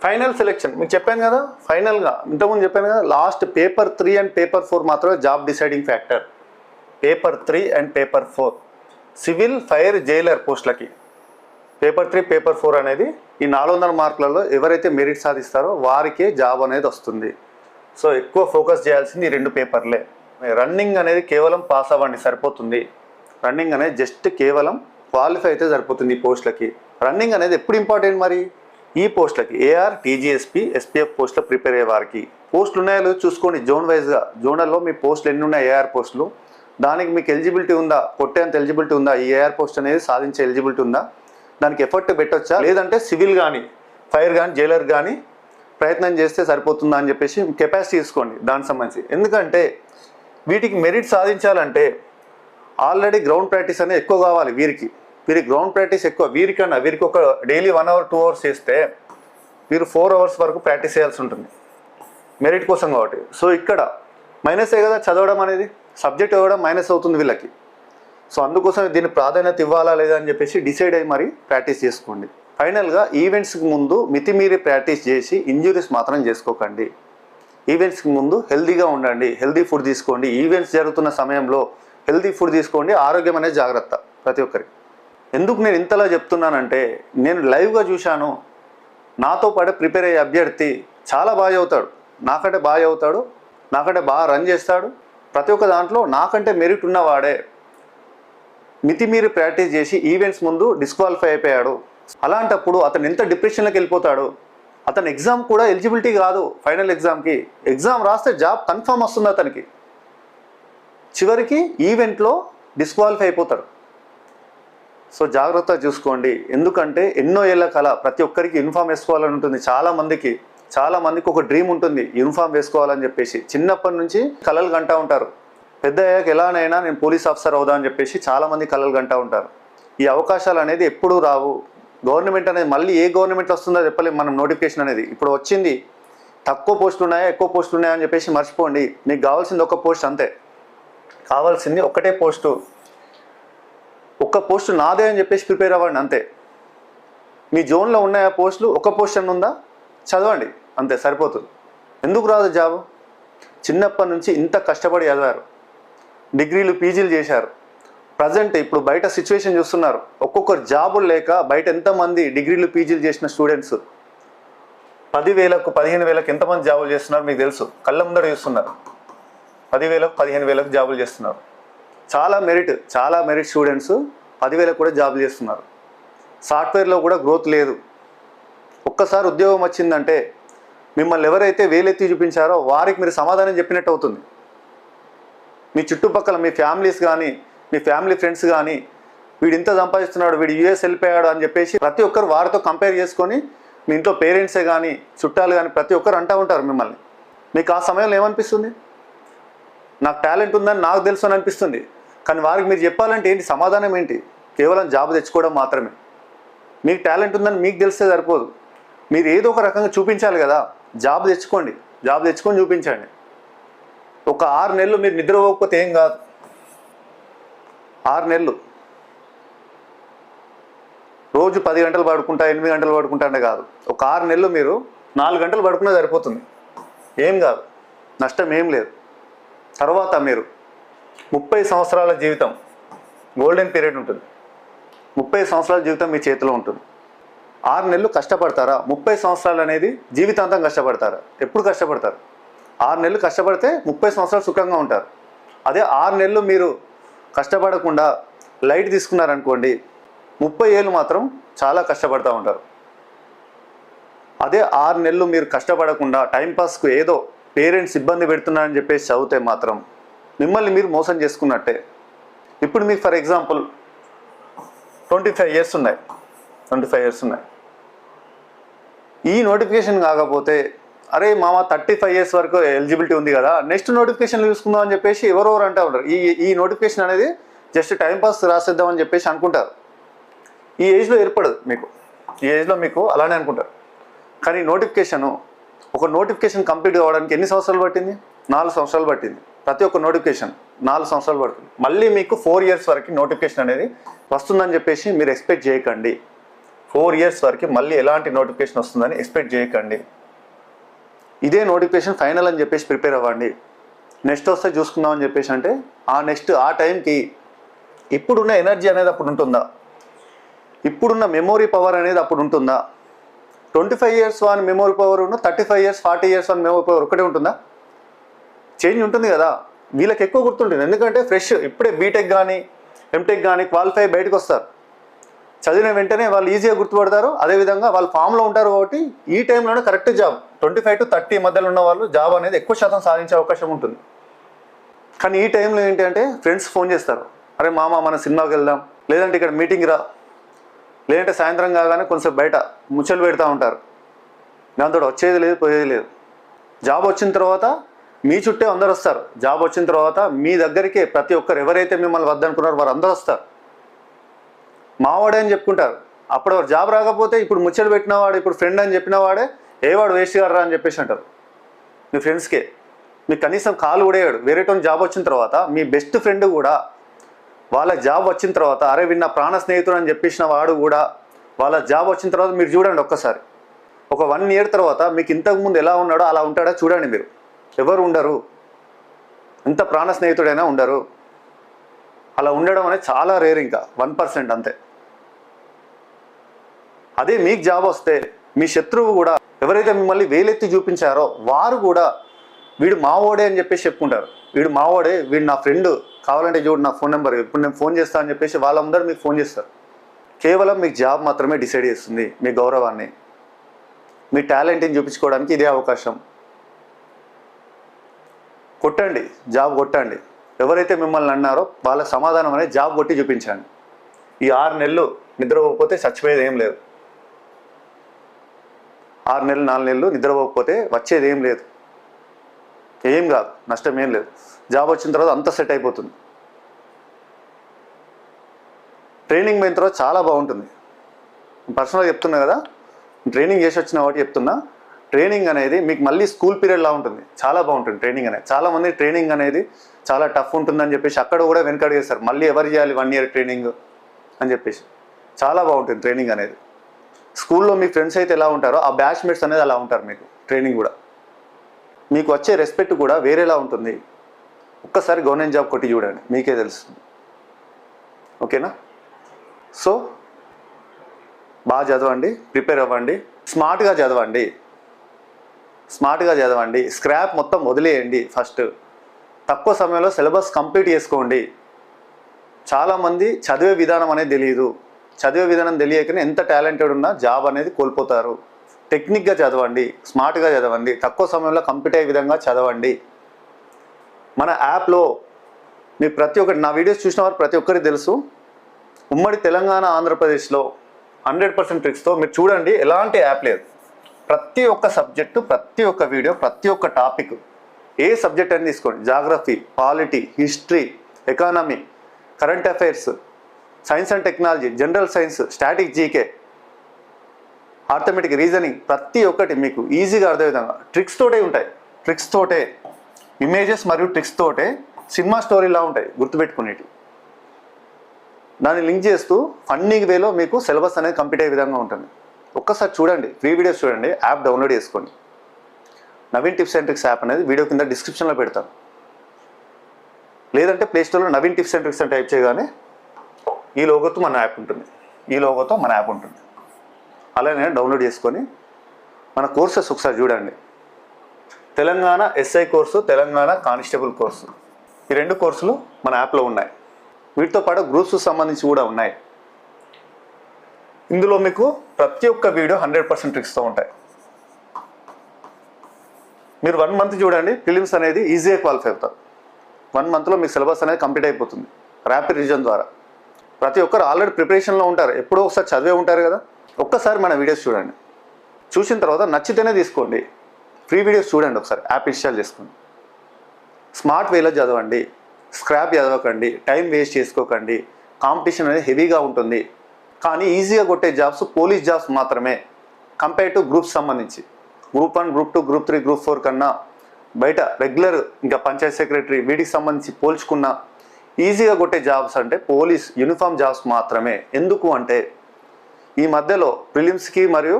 final selection. మీకు చెప్పాను కదా, ఫైనల్గా ఇంతకుముందు చెప్పాను కదా, లాస్ట్ పేపర్ 3 అండ్ పేపర్ 4 మాత్రమే job deciding factor. Paper 3 and paper 4 civil, fire, Jailer పోస్టులకి పేపర్ 3, పేపర్ 4 అనేది ఈ 400 మార్కులలో ఎవరైతే మెరిట్ సాధిస్తారో వారికే జాబ్ అనేది వస్తుంది. సో ఎక్కువ ఫోకస్ చేయాల్సింది ఈ 2 పేపర్లే. రన్నింగ్ అనేది కేవలం పాస్ అవ్వండి సరిపోతుంది. రన్నింగ్ అనేది జస్ట్ కేవలం క్వాలిఫై అయితే సరిపోతుంది ఈ పోస్టులకి. రన్నింగ్ అనేది ఎప్పుడు ఇంపార్టెంట్ మరి ఈ పోస్టులకి, ఏఆర్, టీజీఎస్పీ, ఎస్పీఎఫ్ పోస్టులో ప్రిపేర్ అయ్యే వారికి. పోస్టులు ఉన్నాయో చూసుకోండి జోన్ వైజ్గా. జోనల్లో మీ పోస్టులు ఎన్ని ఉన్నాయి, ఏఆర్ పోస్టులు, దానికి మీకు ఎలిజిబిలిటీ ఉందా, కొట్టేంత ఎలిజిబిలిటీ ఉందా, ఈ ఏఆర్ పోస్ట్ అనేది సాధించే ఎలిజిబిలిటీ ఉందా, దానికి ఎఫర్ట్ పెట్టొచ్చా, లేదంటే సివిల్ కానీ ఫైర్ కానీ జైలర్ కానీ ప్రయత్నం చేస్తే సరిపోతుందా అని చెప్పేసి కెపాసిటీ తీసుకోండి దానికి సంబంధించి. ఎందుకంటే వీటికి మెరిట్ సాధించాలంటే ఆల్రెడీ గ్రౌండ్ ప్రాక్టీస్ అనేది ఎక్కువ కావాలి. వీరికి గ్రౌండ్ ప్రాక్టీస్ ఎక్కువ. వీరికి ఒక డైలీ 1 hour 2 hours చేస్తే వీరు 4 hours వరకు ప్రాక్టీస్ చేయాల్సి ఉంటుంది మెరిట్ కోసం కాబట్టి. సో ఇక్కడ మైనసే కదా చదవడం అనేది, సబ్జెక్ట్ ఇవ్వడం మైనస్ అవుతుంది వీళ్ళకి. సో అందుకోసం దీన్ని ప్రాధాన్యత ఇవ్వాలా లేదా అని చెప్పేసి డిసైడ్ అయ్యి మరి ప్రాక్టీస్ చేసుకోండి. ఫైనల్గా ఈవెంట్స్కి ముందు మితిమీరి ప్రాక్టీస్ చేసి ఇంజురీస్ మాత్రం చేసుకోకండి. ఈవెంట్స్కి ముందు హెల్దీగా ఉండండి, హెల్దీ ఫుడ్ తీసుకోండి. ఈవెంట్స్ జరుగుతున్న సమయంలో హెల్దీ ఫుడ్ తీసుకోండి. ఆరోగ్యం అనేది జాగ్రత్త ప్రతి ఒక్కరికి. ఎందుకు నేను ఇంతలా చెప్తున్నానంటే నేను లైవ్గా చూశాను. నాతో పాటు ప్రిపేర్ అయ్యే అభ్యర్థి చాలా బాగా చదువుతాడు, నాకంటే బాగా చదువుతాడు, నాకంటే బాగా రన్ చేస్తాడు. ప్రతి ఒక్క దాంట్లో నాకంటే మెరిట్ ఉన్నవాడే మితిమీరి ప్రాక్టీస్ చేసి ఈవెంట్స్ ముందు డిస్క్వాలిఫై అయిపోయాడు. అలాంటప్పుడు అతను ఎంత డిప్రెషన్లోకి వెళ్ళిపోతాడు. అతను ఎగ్జామ్ కూడా ఎలిజిబిలిటీ కాదు. ఫైనల్ ఎగ్జామ్కి ఎగ్జామ్ రాస్తే జాబ్ కన్ఫర్మ్ వస్తుంది అతనికి, చివరికి ఈవెంట్లో డిస్క్వాలిఫై అయిపోతాడు. సో జాగ్రత్తగా చూసుకోండి. ఎందుకంటే ఎన్నో ఏళ్ళ కళ ప్రతి ఒక్కరికి యూనిఫామ్ వేసుకోవాలని ఉంటుంది. చాలా మందికి ఒక డ్రీమ్ ఉంటుంది యూనిఫామ్ వేసుకోవాలని చెప్పేసి. చిన్నప్పటి నుంచి కలలు కంటూ ఉంటారు. పెద్ద అయ్యాక ఎలానైనా నేను పోలీస్ ఆఫీసర్ అవుదా అని చెప్పేసి చాలామంది కలలు కంటూ ఉంటారు. ఈ అవకాశాలు అనేది ఎప్పుడూ రావు. గవర్నమెంట్ అనేది మళ్ళీ ఏ గవర్నమెంట్ వస్తుందో చెప్పలేము మనం. నోటిఫికేషన్ అనేది ఇప్పుడు వచ్చింది, తక్కువ పోస్టులు ఉన్నాయా ఎక్కువ పోస్టులు ఉన్నాయా అని చెప్పేసి మర్చిపోండి. మీకు కావాల్సింది ఒక పోస్ట్ అంతే, కావాల్సింది ఒకటే పోస్టు. ఒక్క పోస్టు నాదే అని చెప్పేసి ప్రిపేర్ అవ్వండి అంతే. మీ జోన్లో ఉన్నాయా పోస్టులు, ఒక పోస్ట్ అని ఉందా చదవండి అంతే, సరిపోతుంది. ఎందుకు రాదు జాబ్? చిన్నప్పటి నుంచి ఇంత కష్టపడి చదివారు, డిగ్రీలు పీజీలు చేశారు. ప్రజెంట్ ఇప్పుడు బయట సిచ్యువేషన్ చూస్తున్నారు. ఒక్కొక్కరు జాబులు లేక బయట ఎంతమంది డిగ్రీలు పీజీలు చేసిన స్టూడెంట్స్ 10,000కు 15,000కు ఎంతమంది జాబులు చేస్తున్నారు మీకు తెలుసు. కళ్ళ ముందర చూస్తున్నారు. 10,000కు 15,000కు జాబులు చేస్తున్నారు. చాలా మెరిట్ స్టూడెంట్స్ 10,000కు కూడా జాబులు చేస్తున్నారు. సాఫ్ట్వేర్లో కూడా గ్రోత్ లేదు. ఒక్కసారి ఉద్యోగం వచ్చిందంటే మిమ్మల్ని ఎవరైతే వేలెత్తి చూపించారో వారికి మీరు సమాధానం చెప్పినట్టు అవుతుంది. మీ చుట్టుపక్కల మీ ఫ్యామిలీస్ కానీ మీ ఫ్యామిలీ ఫ్రెండ్స్ కానీ వీడు ఇంత సంపాదిస్తున్నాడు, వీడు యూఎస్ వెళ్ళిపోయాడు అని చెప్పేసి ప్రతి ఒక్కరు వారితో కంపేర్ చేసుకొని మీ ఇంట్లో పేరెంట్సే కానీ చుట్టాలు కానీ ప్రతి ఒక్కరు అంటూ ఉంటారు మిమ్మల్ని. మీకు ఆ సమయంలో ఏమనిపిస్తుంది? నాకు టాలెంట్ ఉందని నాకు తెలుసు అని అనిపిస్తుంది. కానీ వారికి మీరు చెప్పాలంటే ఏంటి, సమాధానం ఏంటి? కేవలం జాబ్ తెచ్చుకోవడం మాత్రమే. మీకు టాలెంట్ ఉందని మీకు తెలిస్తే సరిపోదు, మీరు ఏదో ఒక రకంగా చూపించాలి కదా. జాబ్ తెచ్చుకొని చూపించండి. ఒక 6 నెలలు మీరు నిద్రపోకపోతే ఏం కాదు. 6 నెలలు రోజు 10 గంటలు పడుకుంటా 8 గంటలు పడుకుంటా అంటే కాదు. ఒక 6 నెలలు మీరు 4 గంటలు పడుకున్నా సరిపోతుంది, ఏం కాదు, నష్టం ఏం లేదు. తర్వాత మీరు 30 సంవత్సరాల జీవితం గోల్డెన్ పీరియడ్ ఉంటుంది. 30 సంవత్సరాల జీవితం మీ చేతిలో ఉంటుంది. 6 నెలలు కష్టపడతారా? 30 సంవత్సరాలు అనేది జీవితాంతం కష్టపడతారా? ఎప్పుడు కష్టపడతారు? 6 నెలలు కష్టపడితే 30 సంవత్సరాలు సుఖంగా ఉంటారు. అదే 6 నెలలు మీరు కష్టపడకుండా లైట్ తీసుకున్నారనుకోండి, 30 ఏళ్ళు మాత్రం చాలా కష్టపడుతూ ఉంటారు. అదే 6 నెలలు మీరు కష్టపడకుండా టైంపాస్కు ఏదో పేరెంట్స్ ఇబ్బంది పెడుతున్నారని చెప్పేసి చదివితే మాత్రం మిమ్మల్ని మీరు మోసం చేసుకున్నట్టే. ఇప్పుడు మీకు ఫర్ ఎగ్జాంపుల్ 25 ఇయర్స్ ఉన్నాయి. ఈ నోటిఫికేషన్ కాకపోతే అరే మామ 35 ఇయర్స్ వరకు ఎలిజిబిలిటీ ఉంది కదా, నెక్స్ట్ నోటిఫికేషన్ చూసుకుందాం అని చెప్పేసి ఎవరెవరు అంటూ ఉంటారు. ఈ నోటిఫికేషన్ అనేది జస్ట్ టైంపాస్ రాసేద్దామని చెప్పేసి అనుకుంటారు. ఈ ఏజ్లో ఏర్పడదు మీకు, ఈ ఏజ్లో మీకు అలానే అనుకుంటారు. కానీ ఒక నోటిఫికేషన్ కంప్లీట్ కావడానికి ఎన్ని సంవత్సరాలు పట్టింది? 4 సంవత్సరాలు పట్టింది. ప్రతి ఒక్క నోటిఫికేషన్ 4 సంవత్సరాలు పడుతుంది. మళ్ళీ మీకు 4 ఇయర్స్ వరకు నోటిఫికేషన్ అనేది వస్తుందని చెప్పేసి మీరు ఎక్స్పెక్ట్ చేయకండి. 4 ఇయర్స్ వరకు మళ్ళీ ఎలాంటి నోటిఫికేషన్ వస్తుందని ఎక్స్పెక్ట్ చేయకండి. ఇదే నోటిఫికేషన్ ఫైనల్ అని చెప్పేసి ప్రిపేర్ అవ్వండి. నెక్స్ట్ వస్తే చూసుకుందాం అని చెప్పేసి అంటే ఆ టైంకి ఇప్పుడున్న ఎనర్జీ అనేది అప్పుడు ఉంటుందా, ఇప్పుడున్న మెమొరీ పవర్ అనేది అప్పుడు ఉంటుందా? 25 ఇయర్స్ వన్ మెమొరీ పవర్ ఉన్న 35 years 40 years one memory power ఒకటే ఉంటుందా? చేంజ్ ఉంటుంది కదా. వీళ్ళకి ఎక్కువ గుర్తుంటుంది, ఎందుకంటే ఫ్రెష్ ఇప్పుడే బీటెక్ కానీ ఎంటెక్ కానీ క్వాలిఫై బయటకు వస్తారు. చదివిన వెంటనే వాళ్ళు ఈజీగా గుర్తుపడతారు. అదేవిధంగా వాళ్ళు ఫామ్లో ఉంటారు కాబట్టి ఈ టైంలోనే కరెక్ట్ జాబ్ 25 to 30 మధ్యలో ఉన్న వాళ్ళు జాబ్ అనేది ఎక్కువ శాతం సాధించే అవకాశం ఉంటుంది. కానీ ఈ టైంలో ఏంటంటే ఫ్రెండ్స్ ఫోన్ చేస్తారు, అరే మామ మన సినిమాకి వెళ్దాం, లేదంటే ఇక్కడ మీటింగ్ రా, లేదంటే సాయంత్రం కాగానే కొంచెం బయట ముచ్చలు పెడతా ఉంటారు. దాంతో వచ్చేది లేదు పోయేది లేదు. జాబ్ వచ్చిన తర్వాత మీ చుట్టే అందరు వస్తారు. జాబ్ వచ్చిన తర్వాత మీ దగ్గరికే ప్రతి ఒక్కరు ఎవరైతే మిమ్మల్ని వద్దనుకున్నారో వారు అందరూ వస్తారు. మావాడే అని చెప్పుకుంటారు. అప్పుడు జాబ్ రాకపోతే ఇప్పుడు ముచ్చలు పెట్టిన వాడు, ఇప్పుడు ఫ్రెండ్ అని చెప్పిన వాడే వాడు వేస్ట్ గారా అని చెప్పేసి అంటారు మీ ఫ్రెండ్స్కే. మీకు కనీసం కాలు కూడా వేయడు. వేరేటోని జాబ్ వచ్చిన తర్వాత మీ బెస్ట్ ఫ్రెండ్ కూడా వాళ్ళ జాబ్ వచ్చిన తర్వాత అరే విన్న ప్రాణ స్నేహితుడు అని చెప్పేసిన వాడు కూడా వాళ్ళ జాబ్ వచ్చిన తర్వాత మీరు చూడండి ఒక్కసారి. ఒక 1 ఇయర్ తర్వాత మీకు ఇంతకుముందు ఎలా ఉన్నాడో అలా ఉంటాడో చూడండి. మీరు ఎవరు ఉండరు, ఎంత ప్రాణ స్నేహితుడైనా ఉండరు. అలా ఉండడం అనేది చాలా రేర్, ఇంకా 1% అంతే. అదే మీకు జాబ్ వస్తే మీ శత్రువు కూడా ఎవరైతే మిమ్మల్ని వేలెత్తి చూపించారో వారు కూడా వీడు మావోడే అని చెప్పేసి చెప్పుకుంటారు. వీడు మావోడే, వీడు నా ఫ్రెండ్, కావాలంటే చూడు నా ఫోన్ నెంబర్, ఇప్పుడు నేను ఫోన్ చేస్తాను అని చెప్పేసి వాళ్ళందరూ మీకు ఫోన్ చేస్తారు. కేవలం మీకు జాబ్ మాత్రమే డిసైడ్ చేస్తుంది మీ గౌరవాన్ని. మీ టాలెంట్ని చూపించుకోవడానికి ఇదే అవకాశం. కొట్టండి, జాబ్ కొట్టండి. ఎవరైతే మిమ్మల్ని అన్నారో వాళ్ళ సమాధానం అనేది జాబ్ కొట్టి చూపించండి. ఈ 6 నెలలు నిద్రపోకపోతే చచ్చిపోయేది ఏం లేదు. 6 నెలలు 4 నెలలు నిద్రపోకపోతే వచ్చేది ఏం లేదు, ఏం కాదు, నష్టం ఏం లేదు. జాబ్ వచ్చిన తర్వాత అంతా సెట్ అయిపోతుంది. ట్రైనింగ్ పోయిన తర్వాత చాలా బాగుంటుంది. పర్సనల్గా చెప్తున్నా కదా, ట్రైనింగ్ చేసి వచ్చిన వాటి చెప్తున్నా. ట్రైనింగ్ అనేది మీకు మళ్ళీ స్కూల్ పీరియడ్లా ఉంటుంది, చాలా బాగుంటుంది ట్రైనింగ్ అనేది. చాలామంది ట్రైనింగ్ అనేది చాలా టఫ్ ఉంటుందని చెప్పేసి అక్కడ కూడా వెనకడు చేస్తారు. మళ్ళీ ఎవరు చేయాలి 1 ఇయర్ ట్రైనింగ్ అని చెప్పేసి. చాలా బాగుంటుంది ట్రైనింగ్ అనేది. స్కూల్లో మీ ఫ్రెండ్స్ అయితే ఎలా ఉంటారో ఆ బ్యాచ్మేట్స్ అనేది అలా ఉంటారు. మీకు ట్రైనింగ్ కూడా మీకు వచ్చే రెస్పెక్ట్ కూడా వేరేలా ఉంటుంది. ఒక్కసారి గవర్నమెంట్ జాబ్ కొట్టి చూడండి, మీకే తెలుస్తుంది. ఓకేనా? సో బాగా చదవండి, ప్రిపేర్ అవ్వండి, స్మార్ట్గా చదవండి. స్క్రాప్ మొత్తం వదిలేయండి. ఫస్ట్ తక్కువ సమయంలో సిలబస్ కంప్లీట్ చేసుకోండి. చాలామంది చదివే విధానం అనేది తెలియదు. చదివే విధానం తెలియకనే ఎంత టాలెంటెడ్ ఉన్నా జాబ్ అనేది కోల్పోతారు. టెక్నిక్గా చదవండి, స్మార్ట్గా చదవండి, తక్కువ సమయంలో కంప్లీట్ అయ్యే విధంగా చదవండి. మన యాప్లో మీ ప్రతి ఒక్కటి, నా వీడియోస్ చూసిన వారు ప్రతి ఒక్కరికి తెలుసు, ఉమ్మడి తెలంగాణ ఆంధ్రప్రదేశ్లో 100% ట్రిక్స్తో మీరు చూడండి. ఎలాంటి యాప్ లేదు. ప్రతి ఒక్క సబ్జెక్టు, ప్రతి ఒక్క వీడియో, ప్రతి ఒక్క టాపిక్, ఏ సబ్జెక్ట్ అని తీసుకోండి, geography, polity, history, economy, current affairs, science and technology, general science, static GK, arithmetic, reasoning, ప్రతి ఒక్కటి మీకు ఈజీగా అర్థం విధంగా ట్రిక్స్ తోటే ఉంటాయి. ట్రిక్స్ తోటే, ఇమేజెస్ మరియు ట్రిక్స్ తోటే సినిమా స్టోరీలా ఉంటాయి గుర్తుపెట్టుకునేవి. దాన్ని లింక్ చేస్తూ ఫన్నీ వేలో మీకు సిలబస్ అనేది కంప్లీట్ అయ్యే విధంగా ఉంటుంది. ఒక్కసారి చూడండి, ఫ్రీ వీడియోస్ చూడండి, యాప్ డౌన్లోడ్ చేసుకోండి. Naveen tips and tricks app అనేది వీడియో కింద డిస్క్రిప్షన్లో పెడతాను. లేదంటే ప్లేస్టోర్లో నవీన్ టిప్స్ అండ్ ట్రిక్స్ అని టైప్ చేయగానే ఈ లోగోతో మన యాప్ ఉంటుంది. అలానే డౌన్లోడ్ చేసుకొని మన కోర్సెస్ ఒకసారి చూడండి. Telangana SI course, Telangana constable course, ఈ 2 కోర్సులు మన యాప్లో ఉన్నాయి. వీటితో పాటు గ్రూప్స్ సంబంధించి కూడా ఉన్నాయి. ఇందులో మీకు ప్రతి ఒక్క వీడియో 100% ట్రిక్స్తో ఉంటాయి. మీరు 1 మంత్ చూడండి, ప్రిలిమ్స్ అనేది ఈజీగా క్వాలిఫై అవుతారు. 1 మంత్లో మీకు సిలబస్ అనేది కంప్లీట్ అయిపోతుంది ర్యాపిడ్ రివిజన్ ద్వారా. ప్రతి ఒక్కరు ఆల్రెడీ ప్రిపరేషన్లో ఉంటారు, ఎప్పుడో ఒకసారి చదివే ఉంటారు కదా. ఒక్కసారి మన వీడియోస్ చూడండి, చూసిన తర్వాత నచ్చితేనే తీసుకోండి. ఫ్రీ వీడియోస్ చూడండి, ఒకసారి యాప్ ఇన్స్టాల్ చేసుకోండి. స్మార్ట్ వేలో చదవండి, స్క్రాప్ చదవకండి, టైం వేస్ట్ చేసుకోకండి. కాంపిటీషన్ అనేది హెవీగా ఉంటుంది, కానీ ఈజీగా కొట్టే జాబ్స్ పోలీస్ జాబ్స్ మాత్రమే. కంపేర్ టు గ్రూప్స్ సంబంధించి గ్రూప్ 1, గ్రూప్ 2, గ్రూప్ 3, గ్రూప్ 4 కన్నా బయట రెగ్యులర్ ఇంకా పంచాయత్ సెక్రటరీ వీటికి సంబంధించి పోల్చుకున్న ఈజీగా కొట్టే జాబ్స్ అంటే పోలీస్ యూనిఫామ్ జాబ్స్ మాత్రమే. ఎందుకు అంటే ఈ మధ్యలో ప్రిలిమ్స్కి మరియు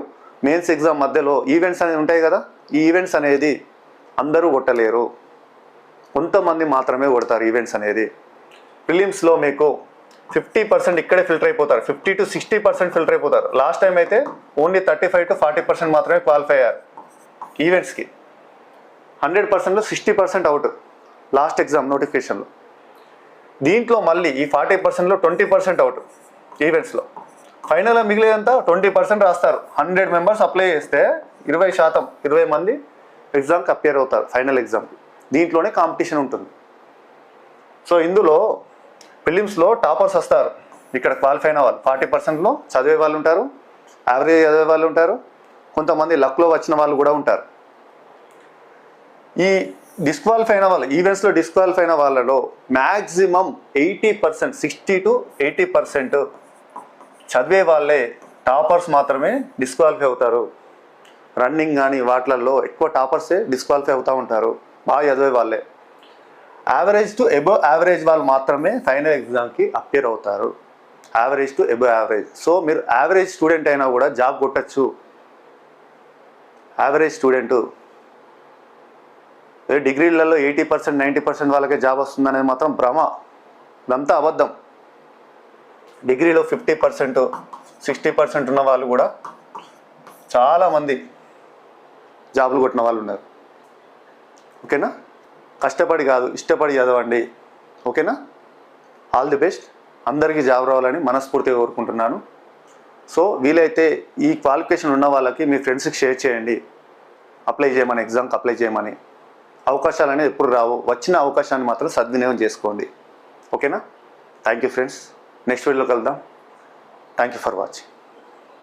మెయిన్స్ ఎగ్జామ్ మధ్యలో ఈవెంట్స్ అనేవి ఉంటాయి కదా, ఈ ఈవెంట్స్ అనేది అందరూ కొట్టలేరు, కొంతమంది మాత్రమే కొడతారు ఈవెంట్స్ అనేది. ప్రిలిమ్స్లో మీకు 50% ఇక్కడే ఫిల్టర్ అయిపోతారు, 50 to 60% ఫిల్టర్ అయిపోతారు. లాస్ట్ టైం అయితే ఓన్లీ 35 to 40% మాత్రమే క్వాలిఫై అయ్యారు ఈవెంట్స్కి. 100%లో 60% అవుట్ లాస్ట్ ఎగ్జామ్ నోటిఫికేషన్లో. దీంట్లో మళ్ళీ ఈ 40%లో 20% అవుట్ ఈవెంట్స్లో. ఫైనల్గా మిగిలేదంతా 20% రాస్తారు. 100 మెంబర్స్ అప్లై చేస్తే 20 మంది ఎగ్జామ్కి అపియర్ అవుతారు ఫైనల్ ఎగ్జామ్కి. దీంట్లోనే కాంపిటీషన్ ఉంటుంది. సో ఇందులో ప్రిలిమ్స్లో టాపర్స్ వస్తారు, ఇక్కడ క్వాలిఫై అయిన వాళ్ళు 40%లో చదివే వాళ్ళు ఉంటారు, యావరేజ్ చదివే వాళ్ళు ఉంటారు, కొంతమంది లక్లో వచ్చిన వాళ్ళు కూడా ఉంటారు. ఈ డిస్క్వాలిఫై అయిన వాళ్ళు ఈవెంట్స్లో డిస్క్వాలిఫై అయిన వాళ్ళలో మ్యాక్సిమం 80%, 60 to 80% చదివే వాళ్ళే టాపర్స్ మాత్రమే డిస్క్వాలిఫై అవుతారు. రన్నింగ్ కానీ వాటిలలో ఎక్కువ టాపర్సే డిస్క్వాలిఫై అవుతూ ఉంటారు, బాగా చదివే వాళ్ళే. యావరేజ్ టు ఎబోవ్ యావరేజ్ వాళ్ళు మాత్రమే ఫైనల్ ఎగ్జామ్కి అపియర్ అవుతారు. Average to above average. So మీరు యావరేజ్ స్టూడెంట్ అయినా కూడా జాబ్ కొట్టచ్చు. యావరేజ్ స్టూడెంట్ డిగ్రీలలో 80%, 90% వాళ్ళకే జాబ్ వస్తుందనేది మాత్రం భ్రమ, ఇదంతా అబద్ధం. డిగ్రీలో 50%, 60% ఉన్న వాళ్ళు కూడా చాలామంది జాబులు కొట్టిన వాళ్ళు ఉన్నారు. ఓకేనా? కష్టపడి కాదు, ఇష్టపడి చదవండి. ఓకేనా? All the best. అందరికీ జాబ్ రావాలని మనస్ఫూర్తిగా కోరుకుంటున్నాను. సో వీలైతే ఈ క్వాలిఫికేషన్ ఉన్న వాళ్ళకి మీ ఫ్రెండ్స్కి షేర్ చేయండి, అప్లై చేయమని, ఎగ్జామ్కి అప్లై చేయమని. అవకాశాలు అనేది ఎప్పుడు రావు, వచ్చిన అవకాశాన్ని మాత్రం సద్వినియోగం చేసుకోండి. ఓకేనా? Thank you friends. నెక్స్ట్ వీడియోలో కలుద్దాం. Thank you for watching.